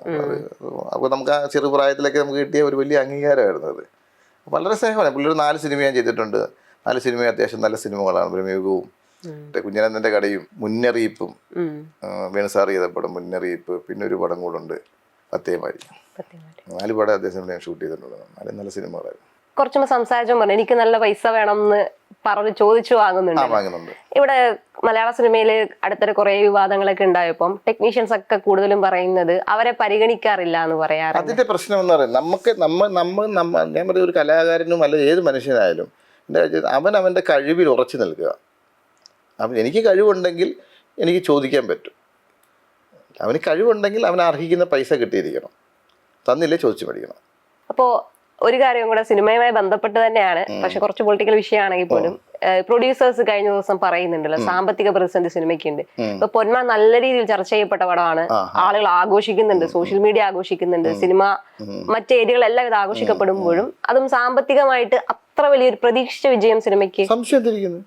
അപ്പോൾ നമുക്ക് ആ ചെറുപ്രായത്തിലൊക്കെ നമുക്ക് കിട്ടിയ ഒരു വലിയ അംഗീകാരമായിരുന്നു അത്. വളരെ സ്നേഹമാണ്. പുള്ളി ഒരു 4 സിനിമ ഞാൻ ചെയ്തിട്ടുണ്ട്. 4 സിനിമ അത്യാവശ്യം നല്ല സിനിമകളാണ്. ഭ്രമയുഗവും കുഞ്ഞനന്ദന്റെ കടയും മുന്നറിയിപ്പും വേണുസാർ ചെയ്ത പടം മുന്നറിയിപ്പ്, പിന്നെ ഒരു പടം കൂടെ ഉണ്ട് പത്തേമാരി. 4 പടം അദ്ദേഹം ഞാൻ ഷൂട്ട് ചെയ്തിട്ടുണ്ട്. 4 നല്ല സിനിമകളായിരുന്നു. കുറച്ചുമ്പോ സംസാരിച്ചോ പറഞ്ഞു എനിക്ക് നല്ല പൈസ വേണം എന്ന് പറഞ്ഞ് ചോദിച്ചു വാങ്ങുന്നുണ്ട്. ഇവിടെ മലയാള സിനിമയില് അടുത്തിടെ കുറെ വിവാദങ്ങളൊക്കെ ഉണ്ടായപ്പം ടെക്നീഷ്യൻസ് ഒക്കെ കൂടുതലും പറയുന്നത് അവരെ പരിഗണിക്കാറില്ല എന്ന് പറയാറ്. അതിന്റെ പ്രശ്നം എന്ന് പറയുന്നത് ഞാൻ പറയുന്ന ഒരു കലാകാരനും അല്ല ഏത് മനുഷ്യനായാലും അവൻ്റെ കഴിവിൽ ഉറച്ചു നിൽക്കുക. എനിക്ക് കഴിവുണ്ടെങ്കിൽ എനിക്ക് ചോദിക്കാൻ പറ്റും. അവന് കഴിവുണ്ടെങ്കിൽ അവൻ അർഹിക്കുന്ന പൈസ കിട്ടിയിരിക്കണം, തന്നില്ലേ ചോദിച്ചു പഠിക്കണം. അപ്പോൾ ഒരു കാര്യം കൂടെ സിനിമയുമായി ബന്ധപ്പെട്ട് തന്നെയാണ്, പക്ഷെ കുറച്ച് പൊളിറ്റിക്കൽ വിഷയമാണെങ്കിൽ പോലും പ്രൊഡ്യൂസേഴ്സ് കഴിഞ്ഞ ദിവസം പറയുന്നുണ്ടല്ലോ സാമ്പത്തിക പ്രതിസന്ധി സിനിമയ്ക്കുണ്ട്. ഇപ്പൊ പൊന്മാൻ നല്ല രീതിയിൽ ചർച്ച ചെയ്യപ്പെട്ട പടമാണ്, ആളുകൾ ആഘോഷിക്കുന്നുണ്ട്, സോഷ്യൽ മീഡിയ ആഘോഷിക്കുന്നുണ്ട്, സിനിമ മറ്റ് ഏരിയകളെല്ലാം ഇത് ആഘോഷിക്കപ്പെടുമ്പോഴും അതും സാമ്പത്തികമായിട്ട് അത്ര വലിയൊരു പ്രതീക്ഷിച്ച വിജയം സിനിമയ്ക്ക് സംശയത്തിരിക്കുന്നു.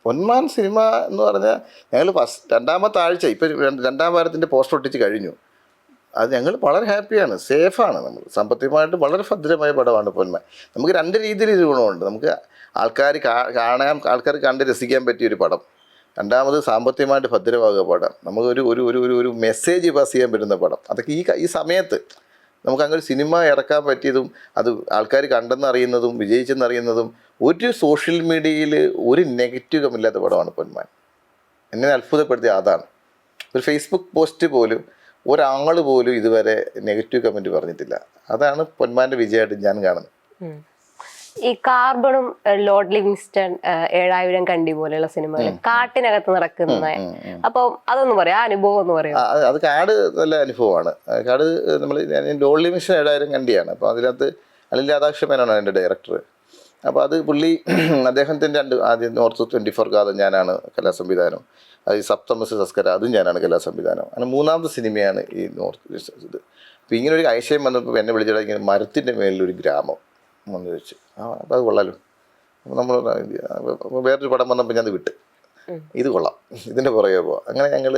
പൊന്മാൻ സിനിമ എന്ന് പറഞ്ഞാൽ ഞങ്ങൾ 2ാമത്തെ ആഴ്ച ഇപ്പം 2ാം വാരത്തിൻ്റെ പോസ്റ്റർ ഒട്ടിച്ച് കഴിഞ്ഞു. അത് ഞങ്ങൾ വളരെ ഹാപ്പിയാണ്, സേഫാണ്. നമ്മൾ സാമ്പത്തികമായിട്ട് വളരെ ഭദ്രമായ പടമാണ് പൊന്മാൻ. നമുക്ക് 2 രീതിയിൽ ഇത് ഗുണമുണ്ട്. നമുക്ക് ആൾക്കാർ കണ്ട് രസിക്കാൻ പറ്റിയൊരു പടം. 2ാമത് സാമ്പത്തികമായിട്ട് ഭദ്രമാകുക പടം. നമുക്കൊരു ഒരു ഒരു ഒരു മെസ്സേജ് പാസ് ചെയ്യാൻ പറ്റുന്ന പടം. അതൊക്കെ ഈ സമയത്ത് നമുക്ക് അങ്ങനെ സിനിമ ഇറക്കാൻ പറ്റിയതും അത് ആൾക്കാർ കണ്ടെന്നറിയുന്നതും വിജയിച്ചെന്നറിയുന്നതും ഒരു സോഷ്യൽ മീഡിയയിൽ ഒരു നെഗറ്റീവുമില്ലാത്ത പടമാണ് പൊന്മാൻ. എന്നെ അത്ഭുതപ്പെടുത്തിയ അതാണ്. ഒരു ഫേസ്ബുക്ക് പോസ്റ്റ് പോലും ഒരാൾ പോലും ഇതുവരെ നെഗറ്റീവ് കമൻറ്റ് പറഞ്ഞിട്ടില്ല. അതാണ് പൊന്മാൻ്റെ വിജയമായിട്ട് ഞാൻ കാണുന്നത്. ഈ കാർബണും ലോർഡ് ലിവിങ്സ്റ്റൺ 7000 കണ്ടി പോലെയുള്ള സിനിമകൾ കാട്ടിനകത്ത് നടക്കുന്ന, അപ്പൊ അതൊന്ന് പറയാം, ആ അനുഭവം ഒന്ന് പറയാം. അത് കാട് നല്ല അനുഭവമാണ്. കാട് നമ്മൾ ലോർഡ് ലിവിങ്സ്റ്റൺ 7000 കണ്ടിയാണ്. അപ്പോൾ അതിനകത്ത് അനിൽ രാധാകൃഷ്ണൻ എൻ്റെ ഡയറക്ടർ. അപ്പോൾ അത് പുള്ളി അദ്ദേഹത്തിൻ്റെ ആദ്യം നോർത്ത് 24 കാലം ഞാനാണ് കലാസംവിധാനം, അത് ഈ സപ്തമസ് സസ്കര അതും ഞാനാണ് കലാസംവിധാനം. അങ്ങനെ 3ാമത്തെ സിനിമയാണ് ഈ നോർത്ത് ഇത്. അപ്പോൾ ഇങ്ങനെ ഒരു ആശയം വന്നപ്പോൾ എന്നെ വിളിച്ചിട്ട് ഇങ്ങനെ മരത്തിൻ്റെ മേളിലൊരു ഗ്രാമം വന്ന് വെച്ച്, അപ്പോൾ അത് കൊള്ളാലോ. അപ്പോൾ നമ്മൾ വേറൊരു പടം വന്നപ്പോൾ ഞാൻ അത് വിട്ട്, ഇത് കൊള്ളാം, ഇതിൻ്റെ പുറകെ പോവാം. അങ്ങനെ ഞങ്ങൾ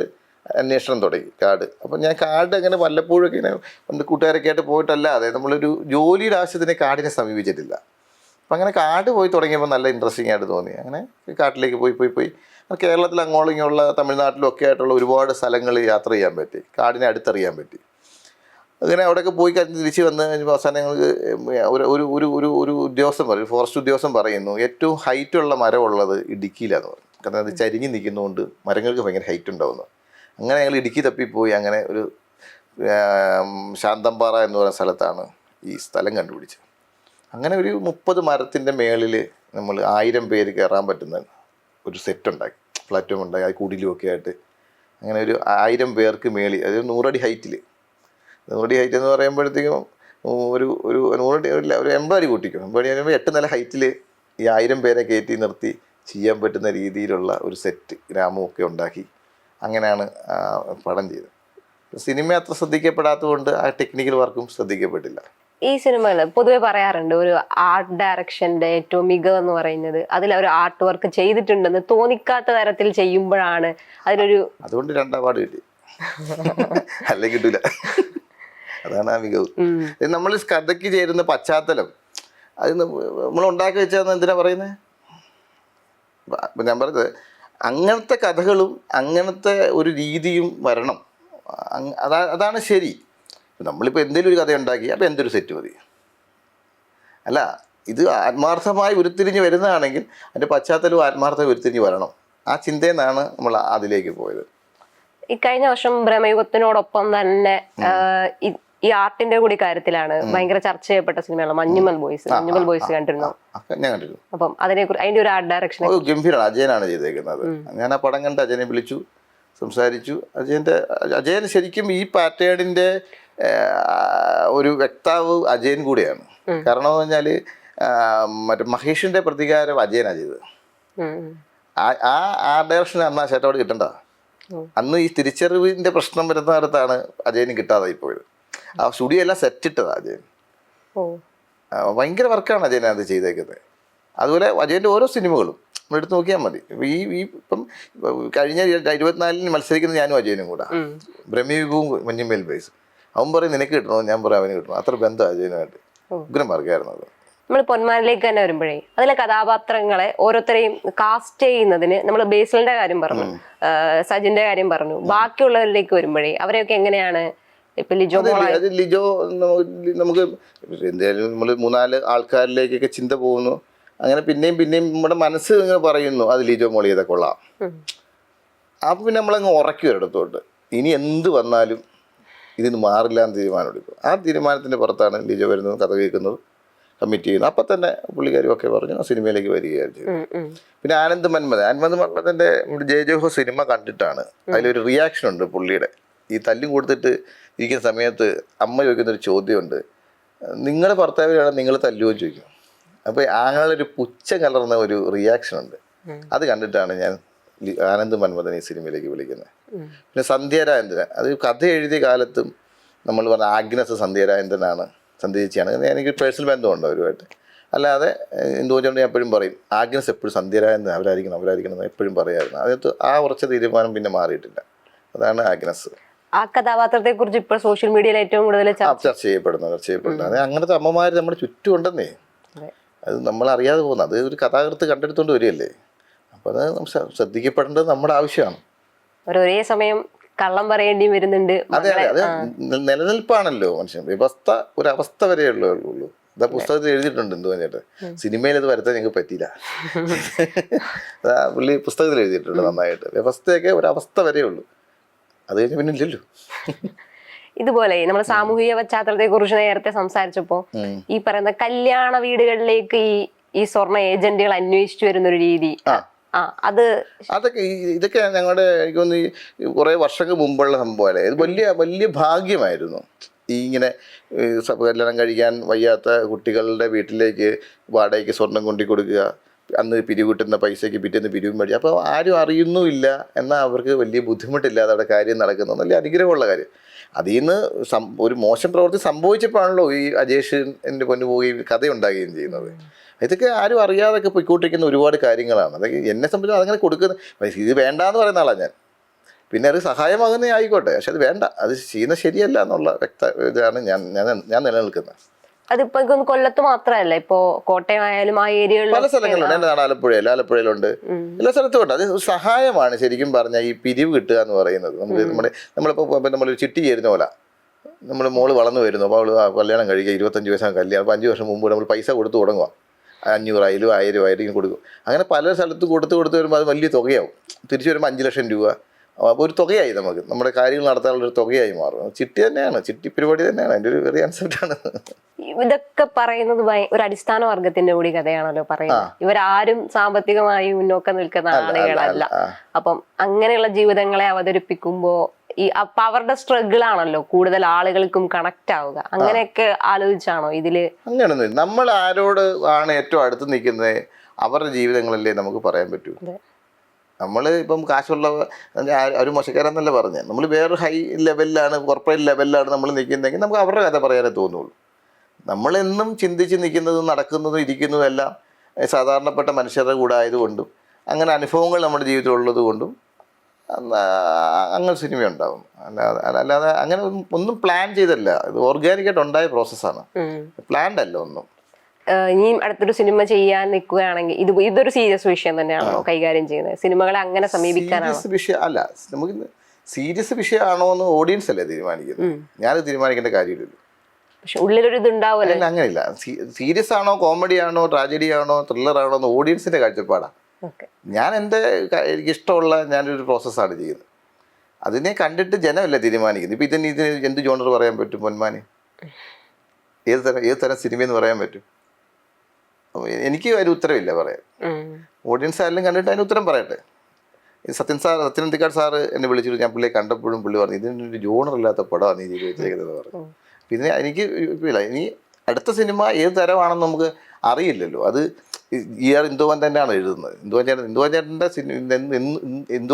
അന്വേഷണം തുടങ്ങി കാട്. അപ്പം ഞാൻ കാട് അങ്ങനെ വല്ലപ്പോഴൊക്കെ ഇങ്ങനെ കൂട്ടുകാരൊക്കെ ആയിട്ട് പോയിട്ടല്ലാതെ നമ്മളൊരു ജോലിയുടെ ആവശ്യത്തിന് കാടിനെ സമീപിച്ചിട്ടില്ല. അപ്പം അങ്ങനെ കാട് പോയി തുടങ്ങിയപ്പോൾ നല്ല ഇൻട്രസ്റ്റിംഗ് ആയിട്ട് തോന്നി. അങ്ങനെ കാട്ടിലേക്ക് പോയി കേരളത്തിൽ അങ്ങോളം ഇങ്ങോട്ടുള്ള തമിഴ്നാട്ടിലും ഒക്കെ ആയിട്ടുള്ള ഒരുപാട് സ്ഥലങ്ങൾ യാത്ര ചെയ്യാൻ പറ്റി, കാടിനെ അടുത്തറിയാൻ പറ്റി. അങ്ങനെ അവിടെയൊക്കെ പോയി കഴിഞ്ഞ് തിരിച്ച് വന്ന് കഴിഞ്ഞപ്പോൾ അവസാനം ഞങ്ങൾക്ക് ഒരു ഉദ്യോഗസ്ഥൻ പറയും, ഫോറസ്റ്റ് ഉദ്യോഗസ്ഥൻ പറയുന്നു ഏറ്റവും ഹൈറ്റുള്ള മരമുള്ളത് ഇടുക്കിയിലാന്ന് പറഞ്ഞു. കാരണം അത് ചരിഞ്ഞ് നിൽക്കുന്നതുകൊണ്ട് മരങ്ങൾക്ക് ഭയങ്കര ഹൈറ്റ് ഉണ്ടാവുന്നു. അങ്ങനെ ഞങ്ങൾ ഇടുക്കി തപ്പിപ്പോയി. അങ്ങനെ ഒരു ശാന്തമ്പാറ എന്ന് പറയുന്ന സ്ഥലത്താണ് ഈ സ്ഥലം കണ്ടുപിടിച്ചത്. അങ്ങനെ ഒരു 30 മരത്തിൻ്റെ മേളിൽ നമ്മൾ 1000 പേര് കയറാൻ പറ്റുന്ന ഒരു സെറ്റ് ഉണ്ടാക്കി, പ്ലാറ്റ്ഫോം ഉണ്ടാക്കി, അത് കുടിലുമൊക്കെ ആയിട്ട്. അങ്ങനെ ഒരു 1000 പേർക്ക് മേളിൽ, അത് 100 അടി ഹൈറ്റിൽ, 100 അടി ഹൈറ്റ് എന്ന് പറയുമ്പോഴത്തേക്കും ഒരു 100 അടി ഒരു 80 അടി കൂട്ടിക്കും. 80 അടി പറയുമ്പോൾ 8 നില ഹൈറ്റിൽ ഈ 1000 പേരെ കയറ്റി നിർത്തി ചെയ്യാൻ പറ്റുന്ന രീതിയിലുള്ള ഒരു സെറ്റ് ഗ്രാമമൊക്കെ ഉണ്ടാക്കി. അങ്ങനെയാണ് പടം ചെയ്തത്. സിനിമ അത്ര ശ്രദ്ധിക്കപ്പെടാത്തതുകൊണ്ട് ആ ടെക്നിക്കൽ വർക്കും ശ്രദ്ധിക്കപ്പെട്ടില്ല. ഈ സിനിമകൾ പൊതുവെ പറയാറുണ്ട് ഒരു ആർട്ട് ഡയറക്ഷന്റെ ഏറ്റവും മികവെന്ന് പറയുന്നത് അതിൽ ഒരു ആർട്ട് വർക്ക് ചെയ്തിട്ടുണ്ടെന്ന് തോന്നിക്കാത്ത തരത്തിൽ ചെയ്യുമ്പോഴാണ് അതിനൊരു, അതുകൊണ്ട് 2 അവാർഡ് കിട്ടി, അല്ലെങ്കിൽ കിട്ടില്ല. അതാണ് ആ മികവ്. നമ്മൾ കഥയ്ക്ക് ചേരുന്ന പശ്ചാത്തലം അത് നമ്മൾ ഉണ്ടാക്കി വെച്ചാൽ എന്തിനാ പറയുന്നത്? ഞാൻ പറഞ്ഞത് അങ്ങനത്തെ കഥകളും അങ്ങനത്തെ ഒരു രീതിയും വരണം. അതാണ് ശരി. നമ്മളിപ്പോൾ എന്തെങ്കിലും ഒരു കഥ ഉണ്ടാക്കി അപ്പോൾ എന്തൊരു സെറ്റ് മതി, അല്ല ഇത് ആത്മാർത്ഥമായി ഉരുത്തിരിഞ്ഞ് വരുന്നതാണെങ്കിൽ അതിൻ്റെ പശ്ചാത്തലവും ആത്മാർത്ഥമായി ഉരുത്തിരിഞ്ഞ് വരണം. ആ ചിന്തയിൽ നിന്നാണ് നമ്മൾ അതിലേക്ക് പോയത്. ഈ കഴിഞ്ഞ വർഷം ബ്രഹ്മയുഗത്തിനോടൊപ്പം തന്നെ ഈ ആർട്ടിന്റെ കൂടി കാര്യത്തിലാണ് ഭയങ്കര ചർച്ച ചെയ്യപ്പെട്ട സിനിമയാണ് മഞ്ഞുമൽ ബോയ്സ്. മഞ്ഞുമൽ ബോയ്സ് കണ്ടിരുന്നു? ഞാൻ കണ്ടിരുന്നു. അപ്പം അതിന്റെ ഒരു ആർട്ട് ഡയറക്ഷൻ ഗംഭീരമാണ്. അജയനാണ് ചെയ്തേക്കുന്നത്. ഞാൻ ആ പടം കണ്ട് അജയനെ വിളിച്ചു, സംസാരിച്ചു. അജയൻ ശരിക്കും ഈ പാറ്റേണിൻ്റെ ഒരു വ്യക്താവ് അജയൻ കൂടെയാണ്. കാരണം എന്ന് പറഞ്ഞാൽ മറ്റേ മഹേഷിന്റെ പ്രതികാരം അജയനാണ് ചെയ്തത്. ആ ഡയറക്ഷൻ അന്ന് ആ ചേട്ടോട് കിട്ടണ്ട. അന്ന് ഈ തിരിച്ചറിവിന്റെ പ്രശ്നം വരുന്നിടത്താണ് അജയന് കിട്ടാതായി പോയത്. ആ സ്റ്റുഡിയോ എല്ലാം സെറ്റിട്ടതാ അജയൻ. ഭയങ്കര വർക്കാണ് അജയൻ അത് ചെയ്തേക്കുന്നത്. അതുപോലെ അജയൻ്റെ ഓരോ സിനിമകളും നമ്മളെടുത്ത് നോക്കിയാൽ മതി. ഇപ്പം കഴിഞ്ഞ 24-ന് മത്സരിക്കുന്നത് ഞാനും അജയനും കൂടെ, ബ്രഹ്മയുഗവും മഞ്ഞുമേൽ ബോയ്സ്. അവൻ പറയും നിനക്ക് കിട്ടണോ, ഞാൻ പറയും അവന് കിട്ടണോ. അത്ര ബന്ധം അജയനുമായിട്ട്. ഉഗ്രം വർക്കായിരുന്നു അത്. നമ്മൾ പൊന്മാനിലേക്ക് തന്നെ വരുമ്പോഴേ അതിലെ കഥാപാത്രങ്ങളെ ഓരോരുത്തരെയും കാസ്റ്റ് ചെയ്യുന്നതിന് നമ്മൾ ബേസിലിന്റെ കാര്യം പറഞ്ഞു, സജിന്റെ കാര്യം പറഞ്ഞു, ബാക്കിയുള്ളവരിലേക്ക് വരുമ്പോഴേ അവരെയൊക്കെ എങ്ങനെയാണ്? ഇപ്പൊ ലിജോ നമുക്ക് എന്തായാലും നമ്മൾ 3-4 ആൾക്കാരിലേക്കൊക്കെ ചിന്ത പോകുന്നു. അങ്ങനെ പിന്നെയും നമ്മുടെ മനസ്സ് ഇങ്ങനെ പറയുന്നു അത് ലിജോ മോളി ചെയ്ത കൊള്ളാം. അപ്പം പിന്നെ നമ്മളങ്ങ് ഉറക്കി ഒരിടത്തോട്ട് ഇനി എന്ത് വന്നാലും ഇതിന് മാറില്ല എന്ന് തീരുമാനം എടുക്കും. ആ തീരുമാനത്തിൻ്റെ പുറത്താണ് ലിജോ വരുന്നത്, കഥ കേൾക്കുന്നത്, കമ്മിറ്റ് ചെയ്യുന്നത്. അപ്പം തന്നെ പുള്ളിക്കാരും ഒക്കെ പറഞ്ഞു ആ സിനിമയിലേക്ക് വരികയാണ് ചെയ്തു. പിന്നെ ആനന്ദ് മന്മഥൻ്റെ ജയജോഹോ സിനിമ കണ്ടിട്ടാണ് അതിലൊരു റിയാക്ഷൻ ഉണ്ട് പുള്ളിയുടെ. ഈ തല്ലും കൊടുത്തിട്ട് ഇരിക്കുന്ന സമയത്ത് അമ്മ ചോദിക്കുന്നൊരു ചോദ്യമുണ്ട്, നിങ്ങളുടെ ഭർത്താവിനാണ് നിങ്ങൾ തല്ലുവോ ചോദിക്കും. അപ്പോൾ ആങ്ങളൊരു പുച്ഛം കലർന്ന ഒരു റിയാക്ഷൻ ഉണ്ട്. അത് കണ്ടിട്ടാണ് ഞാൻ ആനന്ദ് മന്മഥൻ ഈ സിനിമയിലേക്ക് വിളിക്കുന്നത്. പിന്നെ സന്ധ്യാരാജേന്ദ്രൻ, അത് കഥ എഴുതിയ കാലത്തും നമ്മൾ പറഞ്ഞ ആഗ്നസ് സന്ധ്യാരാജേന്ദ്രനാണ്, സന്ധ്യച്ചിയാണ്. എനിക്ക് പേഴ്സണൽ ബന്ധമുണ്ട് അവരുമായിട്ട്. അല്ലാതെ എന്തുകൊണ്ട് ഞാൻ എപ്പോഴും പറയും ആഗ്നസ് എപ്പോഴും സന്ധ്യാരാജേന്ദ്രൻ അവരായിരിക്കണം എന്ന് എപ്പോഴും പറയാമായിരുന്നു. അതിനകത്ത് ആ ഉറച്ച തീരുമാനം പിന്നെ മാറിയിട്ടില്ല. അതാണ് ആഗ്നസ്. ആ കഥാപാത്രത്തെ കുറിച്ച് ഇപ്പോൾ സോഷ്യൽ മീഡിയയിൽ ഏറ്റവും കൂടുതൽ ചർച്ച ചെയ്യപ്പെടുന്നത്. അത് അങ്ങനത്തെ അമ്മമാർ നമ്മുടെ ചുറ്റും ഉണ്ടെന്നേ. അത് നമ്മൾ അറിയാതെ പോകുന്നത്, അത് ഒരു കഥാകൃത്ത് കണ്ടെടുത്തോണ്ട് വരികയല്ലേ. അപ്പോൾ അത് ശ്രദ്ധിക്കപ്പെടേണ്ടത് നമ്മുടെ ആവശ്യമാണ്. ഒരേ സമയം കള്ളം പറയേണ്ടി വരുന്നുണ്ട്. അതെ, അത് നിലനിൽപ്പാണല്ലോ മനുഷ്യൻ. ഒരു അവസ്ഥ വരെയുള്ളൂ. ഇതാ പുസ്തകത്തിൽ എഴുതിയിട്ടുണ്ട് എന്തുവാ ചേട്ടാ, സിനിമയിൽ അത് വരുത്താൻ ഞങ്ങൾക്ക് പറ്റിയില്ല. അതാ പുള്ളി പുസ്തകത്തിൽ എഴുതിയിട്ടുണ്ട് നന്നായിട്ട്. വ്യവസ്ഥയൊക്കെ ഒരവസ്ഥ വരേ ഉള്ളൂ, അത് കഴിഞ്ഞ് പിന്നെ ഇല്ലല്ലോ. ഇതുപോലെ നമ്മൾ സാമൂഹിക പശ്ചാത്തലത്തെ കുറിച്ച് നേരത്തെ സംസാരിച്ചപ്പോ ഈ പറയുന്ന കല്യാണ വീടുകളിലേക്ക് ഈ സ്വർണ്ണ ഏജന്റുകൾ അന്വേഷിച്ചു വരുന്ന ഒരു രീതി, അതൊക്കെ ഇതൊക്കെ ഞങ്ങളുടെ എനിക്ക് തോന്നുന്നു കുറെ വർഷങ്ങൾക്ക് മുമ്പുള്ള സംഭവമല്ലേ. ഇത് വലിയ വലിയ ഭാഗ്യമായിരുന്നു. ഈ ഇങ്ങനെ കല്യാണം കഴിക്കാൻ വയ്യാത്ത കുട്ടികളുടെ വീട്ടിലേക്ക് വാടകയ്ക്ക് സ്വർണം കൊണ്ടു കൊടുക്കുക, അന്ന് പിരിവ് കിട്ടുന്ന പൈസയ്ക്ക് പിറ്റേന്ന് പിരിവും മേടിക്കുക. അപ്പോൾ ആരും അറിയുന്നുമില്ല, എന്നാൽ അവർക്ക് വലിയ ബുദ്ധിമുട്ടില്ലാതെ അവിടെ കാര്യം നടക്കുന്നത് വലിയ അനുഗ്രഹമുള്ള കാര്യം. അതിൽ നിന്ന് ഒരു മോശം പ്രവൃത്തി സംഭവിച്ചപ്പോഴാണല്ലോ ഈ അജേഷ് എൻ്റെ പൊന്നു പോയി കഥയുണ്ടാകുകയും ചെയ്യുന്നത്. ഇതൊക്കെ ആരും അറിയാതൊക്കെ പോയിക്കൊണ്ടിരിക്കുന്ന ഒരുപാട് കാര്യങ്ങളാണ്. അതൊക്കെ എന്നെ സംബന്ധിച്ച് അതങ്ങനെ കൊടുക്കുന്ന ഇത് വേണ്ടാന്ന് പറയുന്ന ആളാണ് ഞാൻ. പിന്നെ അത് സഹായമാകുന്നേ ആയിക്കോട്ടെ, പക്ഷെ അത് വേണ്ട, അത് ചെയ്യുന്നത് ശരിയല്ല എന്നുള്ള ഇതാണ് ഞാൻ നിലനിൽക്കുന്നത്. അതിപ്പോ കൊല്ലത്ത് മാത്രമല്ല, ഇപ്പോ കോട്ടയം ആയാലും ആ ഏരിയകളിൽ പല സ്ഥലങ്ങളുണ്ട്. എൻ്റെ നാട് ആലപ്പുഴയിലുണ്ട്, എല്ലാ സ്ഥലത്തും ഉണ്ട്. അത് സഹായമാണ് ശരിക്കും പറഞ്ഞാൽ ഈ പിരിവ് കിട്ടുക എന്ന് പറയുന്നത്. നമ്മളിപ്പോൾ നമ്മളൊരു ചിട്ടി ചേരുന്ന പോലെ, നമ്മൾ മോള് വളർന്നു വരുന്നു, അപ്പോൾ അവൾ കല്യാണം കഴിക്കുക, 25 വയസ്സാണ് കല്യാണം, അപ്പോൾ 5 വർഷം മുമ്പ് നമ്മൾ പൈസ കൊടുത്ത് തുടങ്ങുക, 500 ആയാലും 1000 ആയാലും കൊടുക്കും. അങ്ങനെ പല സ്ഥലത്ത് കൊടുത്ത് വരുമ്പോൾ അത് വലിയ തുകയാവും. തിരിച്ചു വരുമ്പോൾ 5 ലക്ഷം രൂപ, അപ്പോൾ ഒരു തുകയായി നമുക്ക് നമ്മുടെ കാര്യങ്ങൾ നടത്താനുള്ളൊരു തുകയായി മാറും. ചിട്ടി തന്നെയാണ്, ചിട്ടി പരിപാടി തന്നെയാണ്, അതിൻ്റെ ഒരു വെറി കൺസെപ്റ്റാണ്. ഇതൊക്കെ പറയുന്നത് ഒരു അടിസ്ഥാന വർഗത്തിന്റെ കൂടി കഥയാണല്ലോ പറയുന്നത്. ഇവരാരും സാമ്പത്തികമായി മുന്നോക്കം നിൽക്കുന്ന ആളുകളല്ല. അപ്പം അങ്ങനെയുള്ള ജീവിതങ്ങളെ അവതരിപ്പിക്കുമ്പോ അപ്പൊ അവരുടെ സ്ട്രഗിൾ ആണല്ലോ കൂടുതൽ ആളുകൾക്കും കണക്ട് ആവുക. അങ്ങനെയൊക്കെ ആലോചിച്ചാണോ ഇതില്? അങ്ങനെയൊന്നും നമ്മൾ ആരോട് ആണ് ഏറ്റവും അടുത്ത് നിൽക്കുന്നത് അവരുടെ ജീവിതങ്ങളല്ലേ നമുക്ക് പറയാൻ പറ്റൂ. നമ്മൾ ഇപ്പം കാശുള്ള ഒരു മോശക്കാരെന്നല്ല പറഞ്ഞത്, നമ്മൾ വേറൊരു ഹൈ ലെവലിലാണ്, കോർപ്പറേറ്റ് ലെവലിലാണ് നമ്മൾ നിൽക്കുന്നതെങ്കിൽ നമുക്ക് അവരുടെ കഥ പറയാനേ തോന്നുള്ളൂ. നമ്മളെന്നും ചിന്തിച്ച് നിൽക്കുന്നതും നടക്കുന്നതും ഇരിക്കുന്നതും എല്ലാം സാധാരണപ്പെട്ട മനുഷ്യരുടെ കൂടെ ആയതുകൊണ്ടും അങ്ങനെ അനുഭവങ്ങൾ നമ്മുടെ ജീവിതത്തിൽ ഉള്ളത് കൊണ്ടും അങ്ങനെ സിനിമ ഉണ്ടാവും. അല്ലാതെ അങ്ങനെ ഒന്നും പ്ലാൻ ചെയ്തല്ല, ഇത് ഓർഗാനിക്കായിട്ട് ഉണ്ടായ പ്രോസസ്സാണ്, പ്ലാൻഡ് അല്ല ഒന്നും. ഇനിയും അടുത്തൊരു സിനിമ ചെയ്യാൻ നിൽക്കുകയാണെങ്കിൽ ഇതൊരു സീരിയസ് വിഷയം തന്നെയാണോ കൈകാര്യം ചെയ്യുന്നത്? സിനിമകളെ അങ്ങനെ സമീപിക്കാനാണോ? വിഷയം അല്ല, നമുക്ക് സീരിയസ് വിഷയമാണോ എന്ന് ഓഡിയൻസ് അല്ലേ തീരുമാനിക്കുന്നത്, ഞാനത് തീരുമാനിക്കേണ്ട കാര്യമില്ലല്ലോ. പക്ഷെ ഉള്ളിലൊരു ഇതുണ്ടാവുമല്ലോ. അങ്ങനെയില്ല, സീരിയസ് ആണോ കോമഡി ആണോ ട്രാജഡി ആണോ ത്രില്ലർ ആണോ എന്ന് ഓഡിയൻസിന്റെ കാഴ്ചപ്പാടാണ്. ഞാൻ എൻ്റെ എനിക്കിഷ്ടമുള്ള ഞാനൊരു പ്രോസസ്സാണ് ചെയ്യുന്നത്, അതിനെ കണ്ടിട്ട് ജനമല്ല തീരുമാനിക്കുന്നത്. ഇപ്പം ഇതിന് എന്ത് ജോണർ പറയാൻ പറ്റും പൊന്മാന്? ഏത് തരം സിനിമയെന്ന് പറയാൻ പറ്റും? എനിക്ക് ഒരു ഉത്തരവില്ല പറയാൻ. ഓഡിയൻസ് ആയാലും കണ്ടിട്ട് അതിന് ഉത്തരം പറയട്ടെ. സത്യൻ അന്തിക്കാട് സാറ് എന്നെ വിളിച്ചിട്ട് ഞാൻ പുള്ളിയെ കണ്ടപ്പോഴും പുള്ളി പറഞ്ഞു ഇതിനൊരു ജോണറില്ലാത്ത പടമാണ് നീ ചോദിച്ചേക്കുന്നത് പറഞ്ഞു. പിന്നെ എനിക്ക് ഇല്ല, ഇനി അടുത്ത സിനിമ ഏത് തരമാണെന്ന് നമുക്ക് അറിയില്ലല്ലോ. അത് ഇന്ദുവൻ തന്നെയാണ് എഴുതുന്നത്. ഇന്ദുവൻ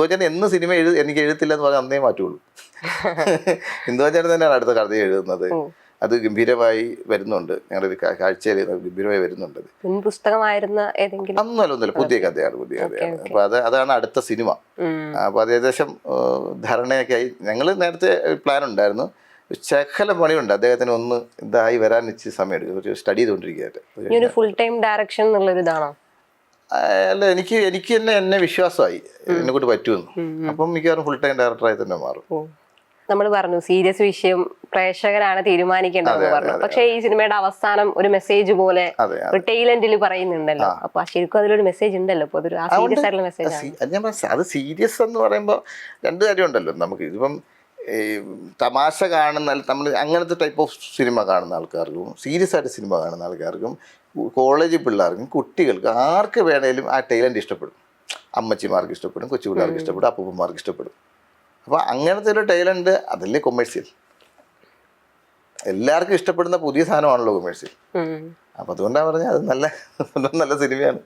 ചേട്ടൻ എന്ന് സിനിമ എനിക്ക് എഴുത്തില്ല എന്ന് പറഞ്ഞാൽ അന്നേ മാറ്റുള്ളൂ. ഇന്ദുവൻ ചേട്ടൻ തന്നെയാണ് അടുത്ത കഥ എഴുതുന്നത്. അത് ഗംഭീരമായി വരുന്നുണ്ട്, ഞങ്ങളുടെ കാഴ്ചയിൽ ഗംഭീരമായി വരുന്നുണ്ട്. പുസ്തകമായിരുന്ന ഏതെങ്കിലും ഒന്നുമല്ല, പുതിയ കഥയാണ്. അപ്പൊ അതാണ് അടുത്ത സിനിമ. അപ്പൊ അത് ഏകദേശം ധാരണയൊക്കെ ആയി. ഞങ്ങൾ നേരത്തെ പ്ലാൻ ഉണ്ടായിരുന്നു, ശകലം പണിയുണ്ട് അദ്ദേഹത്തിന് ഒന്ന് ഇതായി വരാൻ ഇച്ചിരി സമയം എടുക്കും, ഒരു സ്റ്റഡി ചെയ്തുകൊണ്ടിരിക്കുകയായിട്ട്. ഫുൾ ടൈം ഡയറക്ഷൻ എന്നുള്ളൊരു ഇതാണോ? അല്ല, എനിക്ക് എന്നെ വിശ്വാസമായി എന്നെ കൊണ്ട് പറ്റുമെന്ന്. അപ്പം മിക്കവാറും ഫുൾ ടൈം ഡയറക്ടറായി തന്നെ മാറും. നമ്മൾ പറഞ്ഞു സീരിയസ് വിഷയം പ്രേക്ഷകരാണ് തീരുമാനിക്കേണ്ടതെന്ന് പറഞ്ഞു. പക്ഷെ ഈ സിനിമയുടെ അവസാനം ഒരു മെസ്സേജ് പോലെ ടൈലന്റിൽ പറയുന്നുണ്ടല്ലോ. അപ്പൊ ശരിക്കും അതിലൊരു മെസ്സേജ് ഉണ്ടല്ലോ. അപ്പൊ അതൊരു സീരിയസ് ആയിട്ടുള്ള മെസ്സേജ്. അത് സീരിയസ് എന്ന് പറയുമ്പോൾ രണ്ട് കാര്യം ഉണ്ടല്ലോ. നമുക്ക് ഇതിപ്പം തമാശ കാണുന്ന നമ്മൾ അങ്ങനത്തെ ടൈപ്പ് ഓഫ് സിനിമ കാണുന്ന ആൾക്കാർക്കും സീരിയസ് ആയിട്ട് സിനിമ കാണുന്ന ആൾക്കാർക്കും കോളേജ് പിള്ളേർക്കും കുട്ടികൾക്ക് ആർക്ക് വേണേലും ആ ടൈലന്റ് ഇഷ്ടപ്പെടും. അമ്മച്ചിമാർക്ക് ഇഷ്ടപ്പെടും, കൊച്ചു പിള്ളേർക്ക് ഇഷ്ടപ്പെടും, അപ്പൂപ്പന്മാർക്ക് ഇഷ്ടപ്പെടും. അപ്പോൾ അങ്ങനത്തെ ഒരു ടൈലന്റ് അതല്ലേ കൊമേഴ്സ്യൽ. എല്ലാവർക്കും ഇഷ്ടപ്പെടുന്ന പുതിയ സാധനമാണല്ലോ കൊമേഴ്സ്യൽ. അപ്പം അതുകൊണ്ടാണ് പറഞ്ഞത് അത് നല്ല സിനിമയാണ്.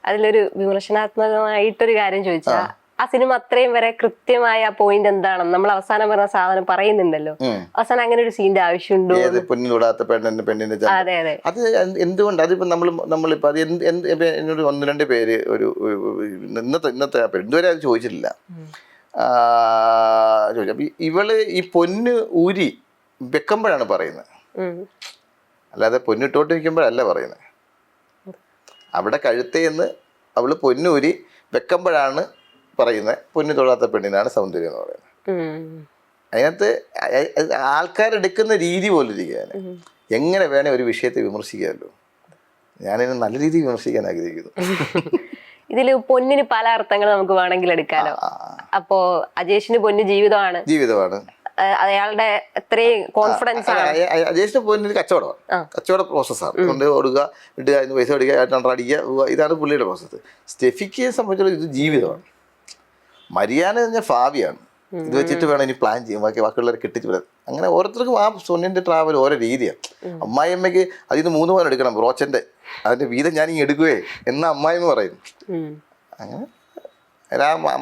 അതിലൊരു വിമർശനാത്മകമായിട്ടൊരു കാര്യം ചോദിച്ചാൽ ആ സിനിമ അത്രയും വരെ കൃത്യമായ ആ പോയിന്റ് എന്താണെന്ന് നമ്മൾ അവസാനം പറഞ്ഞ സാധനം പറയുന്നുണ്ടല്ലോ. അവസാനം അങ്ങനെ ഒരു സീന്റെ ആവശ്യമുണ്ടോ? പൊന്നിലൂടാത്ത പെണ്ണിന്റെ അതെ അതെ. അത് എന്തുകൊണ്ട്? അതിപ്പോ നമ്മളിപ്പോ അത് എന്നോട് 1-2 പേര് ഒരു ഇന്നത്തെ ഇതുവരെ അത് ചോദിച്ചിട്ടില്ല. ചോദിച്ചു ഇവള് ഈ പൊന്ന് ഊരി വെക്കുമ്പോഴാണ് പറയുന്നത്, അല്ലാതെ പൊന്നിട്ടോട്ട് നിൽക്കുമ്പോഴല്ല പറയുന്നത്. അവിടെ കഴുത്തേന്ന് അവള് പൊന്നൂരി വെക്കുമ്പോഴാണ് പറയുന്നത് പൊന്നു തൊഴാത്ത പെണ്ണിനാണ് സൗന്ദര്യം എന്ന് പറയുന്നത്. അതിനകത്ത് ആൾക്കാരെടുക്കുന്ന രീതി പോലെ ഇരിക്കുകയാണ്. എങ്ങനെ വേണേ ഒരു വിഷയത്തെ വിമർശിക്കാമല്ലോ. ഞാനിതിനെ നല്ല രീതിയിൽ വിമർശിക്കാൻ ആഗ്രഹിക്കുന്നു. ഇതില് പൊന്നിന് പല അർത്ഥങ്ങൾ നമുക്ക് വേണമെങ്കിൽ എടുക്കാലോ. അപ്പോ അജേഷിന് പൊന്ന് ജീവിതമാണ്. അയാളുടെ എത്രയും കോൺഫിഡൻസ് ആണ്. അജേഷിന്റെ പൊന്നിന് കച്ചവടമാണ്, കച്ചവട പ്രോസസ്സാണ്. കൊണ്ട് കൊടുക്കുക, ഇടുക, പൈസ കൊടുക്കുക, അടിക്കുക, ഇതാണ് പുള്ളിയുടെ പ്രോസസ്സ്. സ്റ്റെഫിക്ക് സംബന്ധിച്ചുള്ള ഇത് ജീവിതമാണ്. മരിയാന പറഞ്ഞാൽ ഭാവിയാണ്. ഇത് വെച്ചിട്ട് വേണം ഇനി പ്ലാൻ ചെയ്യാൻ, ബാക്കിയുള്ളവരെ കെട്ടിച്ച് വിടാൻ. അങ്ങനെ ഓരോരുത്തർക്കും ആ പൊന്നിന്റെ ട്രാവൽ ഓരോ രീതിയാണ്. അമ്മായിയമ്മയ്ക്ക് അതിൽ നിന്ന് 3 പവൻ എടുക്കണം ബ്രോച്ചന്റെ, അതിന്റെ വീതം ഞാനിങ്ങ് എടുക്കുകയെ എന്ന അമ്മായിമ്മ പറയും. അങ്ങനെ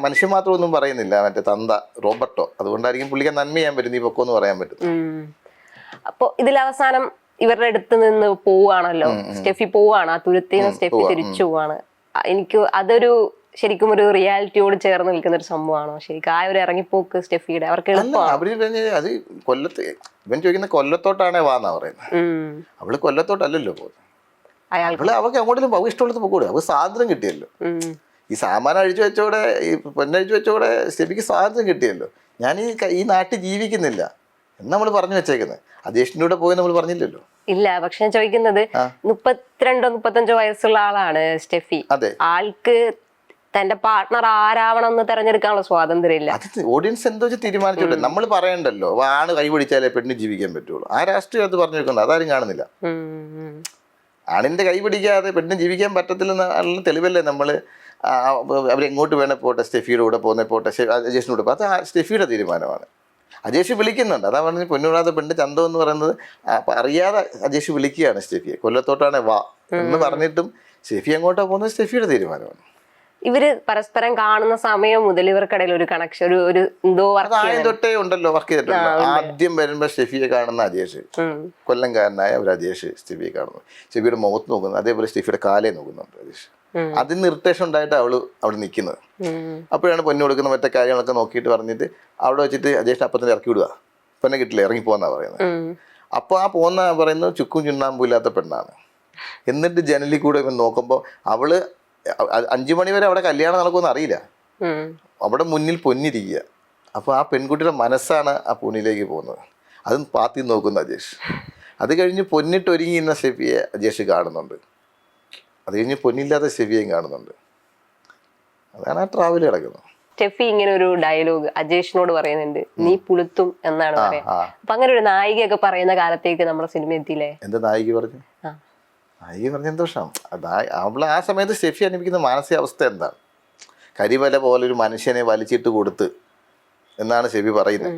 മനുഷ്യൻ മാത്രം ഒന്നും പറയുന്നില്ല, മറ്റേ തന്ത റോബർട്ടോ. അതുകൊണ്ടായിരിക്കും പുള്ളിക്ക് നന്മ ചെയ്യാൻ പറ്റും, നീ പൊക്കോന്ന് പറയാൻ പറ്റും. അപ്പൊ ഇതിലവസാനം ഇവരുടെ അടുത്ത് നിന്ന് പോവാണല്ലോ, സ്റ്റെഫി പോവാണ്, ആ തുരുത്തിൽ നിന്ന് സ്റ്റെഫി തിരിച്ചു പോവാണ്. എനിക്ക് അതൊരു ശരിക്കും ഒരു റിയാലിറ്റിയോട് ചേർന്ന് നിൽക്കുന്ന ഒരു സംഭവമാണോ ശരിക്കും ആ ഒരു ഇറങ്ങിപ്പോക്ക് സ്റ്റെഫിയുടെ? അവർക്ക് അത് കൊല്ലത്ത് ഇവൻ ചോദിക്കുന്ന കൊല്ലത്തോട്ടാണേ വാന്നാ പറയുന്നത്. അവള് കൊല്ലത്തോട്ടല്ലല്ലോ പോകുന്നത്. അവൾക്ക് അങ്ങോട്ടും അവൾക്ക് ഇഷ്ടമുള്ളത് പോകൂടെ, അവൾക്ക് സ്വാതന്ത്ര്യം കിട്ടിയല്ലോ. ഈ സാമാനം അഴിച്ചു വെച്ചോടെ, ഈ പൊന്നഴിച്ചു വെച്ചോടെ സ്റ്റെഫിക്ക് സ്വാതന്ത്ര്യം കിട്ടിയല്ലോ. ഞാൻ ഈ നാട്ടിൽ ജീവിക്കുന്നില്ല എന്ന് നമ്മൾ പറഞ്ഞു വെച്ചേക്കുന്നത്. അജേഷിന്റെ കൂടെ പോയി നമ്മൾ പറഞ്ഞില്ലല്ലോ. ഇല്ല, പക്ഷെ ഞാൻ ചോദിക്കുന്നത് 32-35 വയസ്സുള്ള ആളാണ് സ്റ്റെഫി. ആൾക്ക് തന്റെ പാർട്ട്ണർ ആരാവണം എന്ന് തെരഞ്ഞെടുക്കാനുള്ള സ്വാതന്ത്ര്യം ഇല്ല. അത് ഓഡിയൻസ് എന്തോ തീരുമാനിച്ചോട്ടെ, നമ്മൾ പറയണ്ടല്ലോ. ആണ് കൈ പിടിച്ചാലേ പെണ്ണ് ജീവിക്കാൻ പറ്റുള്ളൂ. ആ രാഷ്ട്രീയം അത് പറഞ്ഞു വെക്കുന്നത് അതാരും കാണുന്നില്ല. ആണിന്റെ കൈ പിടിക്കാതെ പെണ്ണ് ജീവിക്കാൻ പറ്റത്തില്ലെന്ന തെളിവല്ലേ നമ്മൾ. അവരെങ്ങോട്ട് വേണേ പോട്ടെ, സ്റ്റെഫിയുടെ കൂടെ പോകുന്നേ പോട്ടെ, അജേഷിൻ്റെ കൂടെ. അത് സ്റ്റെഫിയുടെ തീരുമാനമാണ്. അജേഷ് വിളിക്കുന്നുണ്ട്, അതാ പറഞ്ഞ് പൊന്നുകൂടാതെ പെണ്ണ് ചന്തം എന്ന് പറയുന്നത്. അറിയാതെ അജേഷ് വിളിക്കുകയാണ് സ്റ്റെഫിയെ, കൊല്ലത്തോട്ടാണ് വാ എന്ന് പറഞ്ഞിട്ടും സ്റ്റെഫി എങ്ങോട്ടാ പോകുന്നത് സ്റ്റെഫിയുടെ തീരുമാനമാണ്. ഇവര് പരസ്പരം കാണുന്ന സമയം മുതൽ ഇവർക്കിടയിൽ ഒരു കണക്ഷൻ, ഒരു എന്തോ ആദ്യം തൊട്ടേ ഉണ്ടല്ലോ, വർക്ക് ചെയ്തിട്ടുണ്ടല്ലോ. ആദ്യം വരുമ്പോ സ്റ്റെഫിയെ കാണുന്ന അജേഷ്, കൊല്ലംകാരനായ ഒരു അജേഷ് സ്റ്റെഫിയെ കാണുന്നു. സ്റ്റെഫിയുടെ മുഖത്ത് നോക്കുന്നു, അതേപോലെ സ്റ്റെഫിയുടെ കാലേ നോക്കുന്നുണ്ട് അജേഷ്. അതിന് ഇറിറ്റേഷൻ ഉണ്ടായിട്ട് അവിടെ നിൽക്കുന്നത്. അപ്പോഴാണ് പൊന്നു കൊടുക്കുന്ന മറ്റേ കാര്യങ്ങളൊക്കെ നോക്കിയിട്ട് പറഞ്ഞിട്ട് അവിടെ വെച്ചിട്ട് അജേഷിനെ അപ്പത്തിന് ഇറക്കി വിടുക. പെണ്ണെ കിട്ടില്ല, ഇറങ്ങി പോന്നാ പറയുന്നത്. അപ്പോൾ ആ പോന്ന പറയുന്നത് ചുക്കും ചുണ്ണാമ്പും ഇല്ലാത്ത പെണ്ണാണ്. എന്നിട്ട് ജനലിൽ കൂടെ ഇവൻ നോക്കുമ്പോൾ അവള് 5 മണി വരെ അവിടെ കല്യാണം നടക്കുമെന്ന് അറിയില്ല. അവിടെ മുന്നിൽ പൊന്നിരിക്കുക. അപ്പോൾ ആ പെൺകുട്ടിയുടെ മനസ്സാണ് ആ പൊന്നിലേക്ക് പോകുന്നത്. അതും പാത്തി നോക്കുന്ന അജേഷ്. അത് കഴിഞ്ഞ് പൊന്നിട്ട് ഒരുങ്ങിയിരുന്ന സ്റ്റെഫിയെ അജേഷ് കാണുന്നുണ്ട്. അത് കഴിഞ്ഞ് പൊന്നില്ലാത്ത സ്റ്റെഫിയെയും കാണുന്നുണ്ട്. അതാണ് ആ ട്രാവൽ കിടക്കുന്നത്. സ്റ്റെഫി ഇങ്ങനെ ഒരു ഡയലോഗ് അജേഷിനോട് പറയുന്നുണ്ട്, നീ പുളുത്തും എന്നാണ് പറയാ. അപ്പൊ അങ്ങനെ ഒരു നായികയൊക്കെ പറയുന്ന കാലത്തേക്ക് നമ്മുടെ സിനിമ എത്തിയില്ലേ? എന്താ നായിക പറഞ്ഞു? നായിക പറഞ്ഞ സന്തോഷം. അവൾ ആ സമയത്ത് സ്റ്റെഫി അനുഭവിക്കുന്ന മാനസികാവസ്ഥ എന്താണ്? കരിമല പോലെ ഒരു മനുഷ്യനെ വലിച്ചിട്ട് കൊടുത്ത് എന്നാണ് സ്റ്റെഫി പറയുന്നത്.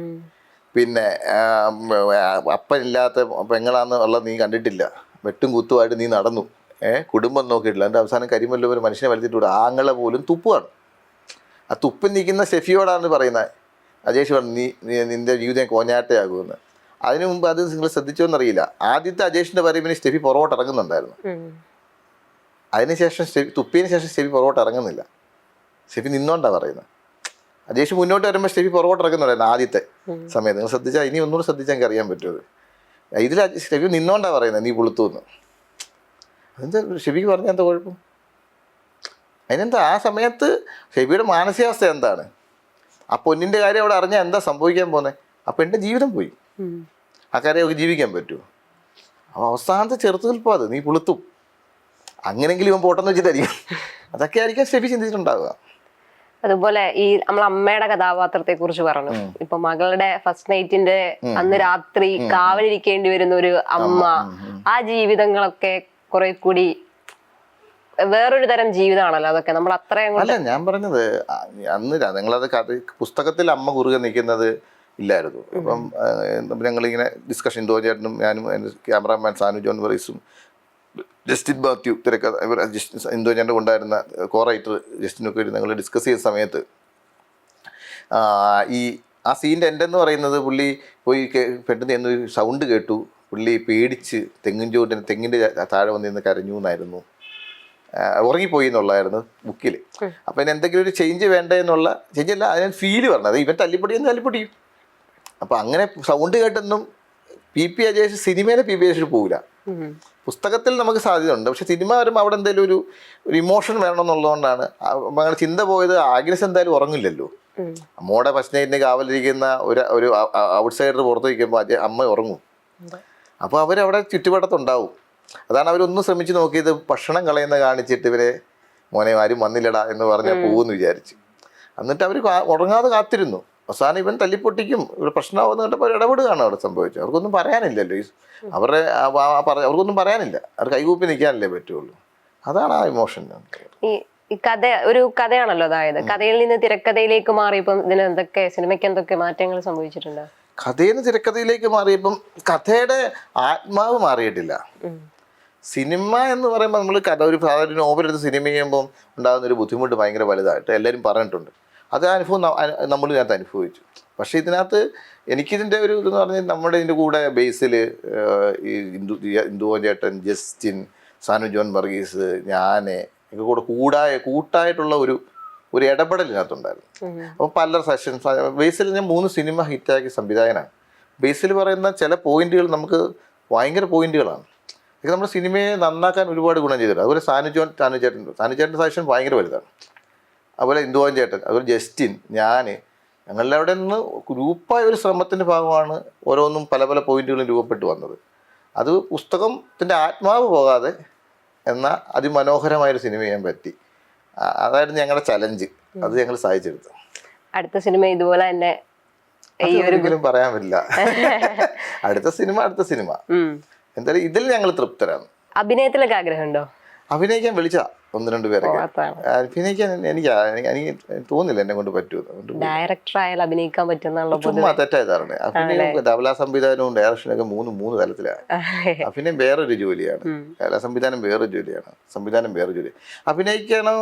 പിന്നെ അപ്പനില്ലാത്ത പെങ്ങളാന്ന് ഉള്ളത് നീ കണ്ടിട്ടില്ല, വെട്ടും കുത്തുമായിട്ട് നീ നടന്നു, കുടുംബം നോക്കിയിട്ടില്ല. എൻ്റെ അവസാനം കരിമല്ല ഒരു മനുഷ്യനെ വലിച്ചിട്ട് കൊടുത്ത് ആങ്ങളെ പോലും തുപ്പുകയാണ്. ആ തുപ്പിൽ നിൽക്കുന്ന സ്റ്റെഫിയോടാണ് പറയുന്നത്. അജേഷ് പറഞ്ഞു, നീ നിന്റെ ജീവിതം കോഞ്ഞാട്ടയാകുമെന്ന്. അതിനു മുമ്പ് അത് നിങ്ങൾ ശ്രദ്ധിച്ചോന്നറിയില്ല, ആദ്യത്തെ അജേഷിന്റെ പറയുമ്പോൾ സ്റ്റെഫി പുറകോട്ട് ഇറങ്ങുന്നുണ്ടായിരുന്നു. അതിനുശേഷം തുപ്പിയതിന് ശേഷം സ്റ്റെഫി പുറകോട്ട് ഇറങ്ങുന്നില്ല. സ്റ്റെഫി നിന്നോണ്ടാ പറയുന്നത്. അജേഷ് മുന്നോട്ട് വരുമ്പോൾ സ്റ്റെഫി പുറകോട്ട് ഇറങ്ങുന്നുണ്ടായിരുന്നു ആദ്യത്തെ സമയത്ത്. നിങ്ങൾ ശ്രദ്ധിച്ചാൽ, ഇനി ഒന്നുകൂടെ ശ്രദ്ധിച്ചാൽ എനിക്ക് അറിയാൻ പറ്റുമത്. ഇതിൽ സ്റ്റെഫി നിന്നോണ്ടാ പറയുന്നത്, നീ പുളുത്തൂന്ന്. അതെന്താ ഷെഫിക്ക് പറഞ്ഞാൽ എന്താ കുഴപ്പം? അതിനെന്താ ആ സമയത്ത് ഷെഫിയുടെ മാനസികാവസ്ഥ എന്താണ്? ആ പൊന്നിൻ്റെ കാര്യം അവിടെ അറിഞ്ഞാൽ എന്താ സംഭവിക്കാൻ പോകുന്നത്? ആ പെണ്ണിൻ്റെ ജീവിതം പോയി. ആ കാര്യം അവർക്ക് ജീവിക്കാൻ പറ്റുമോ? അപ്പോൾ അവസാനത്തെ ചെറുത്തുനിൽപ്പോൾ അത് നീ പുളുത്തും, അങ്ങനെങ്കിലും ഇവൻ പോട്ടെന്ന് വെച്ചിട്ടായിരിക്കും. അതൊക്കെ ആയിരിക്കും സ്റ്റെഫി ചിന്തിച്ചിട്ടുണ്ടാവുക. അതുപോലെ ഈ നമ്മളെ അമ്മയുടെ കഥാപാത്രത്തെ കുറിച്ച് പറഞ്ഞു. ഇപ്പൊ മകളുടെ ഫസ്റ്റ് നൈറ്റിന്റെ അന്ന് രാത്രി കാവലിരിക്കേണ്ടി വരുന്ന ഒരു അമ്മ, ആ ജീവിതങ്ങളൊക്കെ കുറെ കൂടി വേറൊരു തരം ജീവിതമാണല്ലോ അതൊക്കെ. നമ്മൾ അത്രയും അല്ല, ഞാൻ പറഞ്ഞത് അന്ന് നിങ്ങളത് പുസ്തകത്തിൽ അമ്മ കുറുകെ നിൽക്കുന്നത് ഇല്ലായിരുന്നു. അപ്പം ഞങ്ങളിങ്ങനെ ഡിസ്കഷൻ, ഇന്തോ ചേട്ടനും ഞാനും ക്യാമറാമാൻ സാനു ജോൺ വറീസും ജസ്റ്റിൻ മാത്യു ഇന്തോ ചേട്ടൻ്റെ കൊണ്ടായിരുന്ന കോ റൈറ്റർ ജസ്റ്റിനൊക്കെ വേണ്ടി ഞങ്ങൾ ഡിസ്കസ് ചെയ്ത സമയത്ത് ആ സീൻ്റെ എൻഡെന്ന് പറയുന്നത്, പുള്ളി പോയി പെട്ടെന്ന് എന്നൊരു സൗണ്ട് കേട്ടു, പുള്ളി പേടിച്ച് തെങ്ങിൻ്റെ താഴെ വന്നിരുന്ന് കരഞ്ഞു എന്നായിരുന്നു, ഉറങ്ങിപ്പോയി എന്നുള്ളതായിരുന്നു ബുക്കിൽ. അപ്പം അതിന് എന്തെങ്കിലും ഒരു ചേഞ്ച് വേണ്ടേ എന്നുള്ള ചേഞ്ചല്ല, അതിന് ഫീല് പറഞ്ഞത് ഇവൻ തല്ലിപ്പൊടിയെന്ന് തല്ലിപ്പൊടിയും. അപ്പം അങ്ങനെ സൗണ്ട് കേട്ടൊന്നും പി അജേഷ് സിനിമയിലെ പി അജേഷ് പോവില്ല. പുസ്തകത്തിൽ നമുക്ക് സാധ്യത ഉണ്ട്, പക്ഷെ സിനിമ വരുമ്പോൾ അവിടെ എന്തെങ്കിലും ഒരു ഇമോഷൻ വേണമെന്നുള്ളതുകൊണ്ടാണ് അങ്ങനെ ചിന്ത പോയത്. ആഗ്നസ് എന്തായാലും ഉറങ്ങില്ലല്ലോ. അമ്മയുടെ ഫസ്റ്റ് നൈറ്റിന് കാവലിരിക്കുന്ന ഒരു ഔട്ട്സൈഡർ പുറത്ത് വയ്ക്കുമ്പോൾ അമ്മ ഉറങ്ങും. അപ്പോൾ അവരവിടെ ചുറ്റുവട്ടത്തുണ്ടാവും. അതാണ് അവരൊന്ന് ശ്രമിച്ച് നോക്കിയത്, ഭക്ഷണം കളയുന്ന കാണിച്ചിട്ട് ഇവരെ മോനെ ആരും വന്നില്ലടാ എന്ന് പറഞ്ഞാൽ പോകുമെന്ന് വിചാരിച്ചു. എന്നിട്ട് അവർ ഉറങ്ങാതെ കാത്തിരുന്നു. അവസാനം ഇവൻ തല്ലിപ്പൊട്ടിക്കും, ഇവിടെ പ്രശ്നമാവുന്ന കണ്ടപ്പോൾ അവർ ഇടപെടുകയാണ് അവിടെ സംഭവിച്ചത്. അവർക്കൊന്നും പറയാനില്ലല്ലോ, അവരുടെ അവർക്കൊന്നും പറയാനില്ല, അവർ കൈകൂപ്പി നിൽക്കാനല്ലേ പറ്റുള്ളൂ. അതാണ് ആ ഇമോഷൻ. ഈ കഥ ഒരു കഥയാണല്ലോ, അതായത് കഥയിൽ നിന്ന് തിരക്കഥയിലേക്ക് മാറിയപ്പം ഇതിന് സിനിമയ്ക്ക് എന്തൊക്കെ മാറ്റങ്ങൾ സംഭവിച്ചിട്ടുണ്ട്? കഥയിൽ നിന്ന് തിരക്കഥയിലേക്ക് മാറിയപ്പം കഥയുടെ ആത്മാവ് മാറിയിട്ടില്ല. സിനിമ എന്ന് പറയുമ്പോൾ നമ്മൾ കഥ ഒരു സാധാരണ നോവലെടുത്ത് സിനിമ ചെയ്യുമ്പോൾ ഉണ്ടാകുന്ന ഒരു ബുദ്ധിമുട്ട് ഭയങ്കര വലുതായിട്ട് എല്ലാവരും പറഞ്ഞിട്ടുണ്ട്. അത് അനുഭവം നമ്മൾ ഇതിനകത്ത് അനുഭവിച്ചു. പക്ഷേ ഇതിനകത്ത് എനിക്കിതിൻ്റെ ഒരു ഇതെന്ന് പറഞ്ഞാൽ നമ്മുടെ ഇതിൻ്റെ കൂടെ ബേസിൽ ഈ ഇന്ദുവൻ ചേട്ടൻ, ജസ്റ്റിൻ, സാനു ജോൺ വർഗീസ്, ഞാൻ ഒക്കെ കൂട്ടായിട്ടുള്ള ഒരു ഇടപെടൽ ഇതിനകത്തുണ്ടായിരുന്നു. അപ്പോൾ പല സെഷൻസ് ബേസിൽ ഞാൻ 3 സിനിമ ഹിറ്റാക്കിയ സംവിധായകനാണ്. ബേസിൽ പറയുന്ന ചില പോയിന്റുകൾ നമുക്ക് ഭയങ്കര പോയിന്റുകളാണ്. ഇതൊക്കെ നമ്മുടെ സിനിമയെ നന്നാക്കാൻ ഒരുപാട് ഗുണം ചെയ്തിട്ടുണ്ട്. അതുപോലെ സാനുചേട്ടൻ്റെ സെഷൻ ഭയങ്കര വലുതാണ്. അതുപോലെ ഇന്ദുവൻ ചേട്ടൻ, അതുപോലെ ജസ്റ്റിൻ, ഞങ്ങളുടെ അവിടെ നിന്ന് ഗ്രൂപ്പായ ഒരു ശ്രമത്തിൻ്റെ ഭാഗമാണ് ഓരോന്നും പല പല പോയിന്റുകളും രൂപപ്പെട്ടു വന്നത്. അത് പുസ്തകത്തിൻ്റെ ആത്മാവ് പോകാതെ എന്ന അതിമനോഹരമായൊരു സിനിമ ചെയ്യാൻ പറ്റി. അതായിരുന്നു ഞങ്ങളുടെ ചലഞ്ച്. അത് ഞങ്ങൾ സാധിച്ചെടുത്തു. അടുത്ത സിനിമ ഇതുപോലെ തന്നെ ഒരിക്കലും പറയാൻ പറ്റില്ല. അടുത്ത സിനിമ എന്തായാലും ഇതിൽ ഞങ്ങൾ തൃപ്തരാണ്. അഭിനയത്തിലൊക്കെ ആഗ്രഹമുണ്ടോ? അഭിനയിക്കാൻ വിളിച്ച 1-2 പേരൊക്കെ. അഭിനയിക്കാൻ എനിക്ക് തോന്നില്ല എന്നെ കൊണ്ട് പറ്റുമെന്ന്. ഡയറക്ടർ ആയാലും അഭിനയിക്കാൻ പറ്റുന്ന ചുമ്മാ തെറ്റായതാണ്. അഭിനയം തബല സംവിധാനവും ഡയറക്ഷനൊക്കെ മൂന്ന് തലത്തിലാണ്. അഭിനയം വേറൊരു ജോലിയാണ്, കലാ സംവിധാനം വേറൊരു ജോലിയാണ്, സംവിധാനം വേറൊരു ജോലി. അഭിനയിക്കാനോ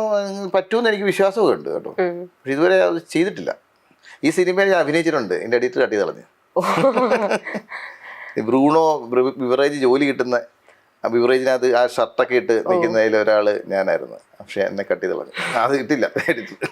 പറ്റുമെന്ന് എനിക്ക് വിശ്വാസമൊക്കെ ഉണ്ട് കേട്ടോ. പക്ഷെ ഇതുവരെ അത് ചെയ്തിട്ടില്ല. ഈ സിനിമയിൽ ഞാൻ അഭിനയിച്ചിട്ടുണ്ട്, എൻ്റെ എഡിറ്റർ കട്ടി കളഞ്ഞു. ബ്രൂണോ ബിവറേജ് ജോലി കിട്ടുന്ന ബിവറേജിനകത്ത് ആ ഷർട്ടൊക്കെ ഇട്ട് നിൽക്കുന്നതിൽ ഒരാൾ ഞാനായിരുന്നു. പക്ഷെ എന്നെ കട്ടി കളഞ്ഞു, അത് കിട്ടില്ല എഡിറ്റർ.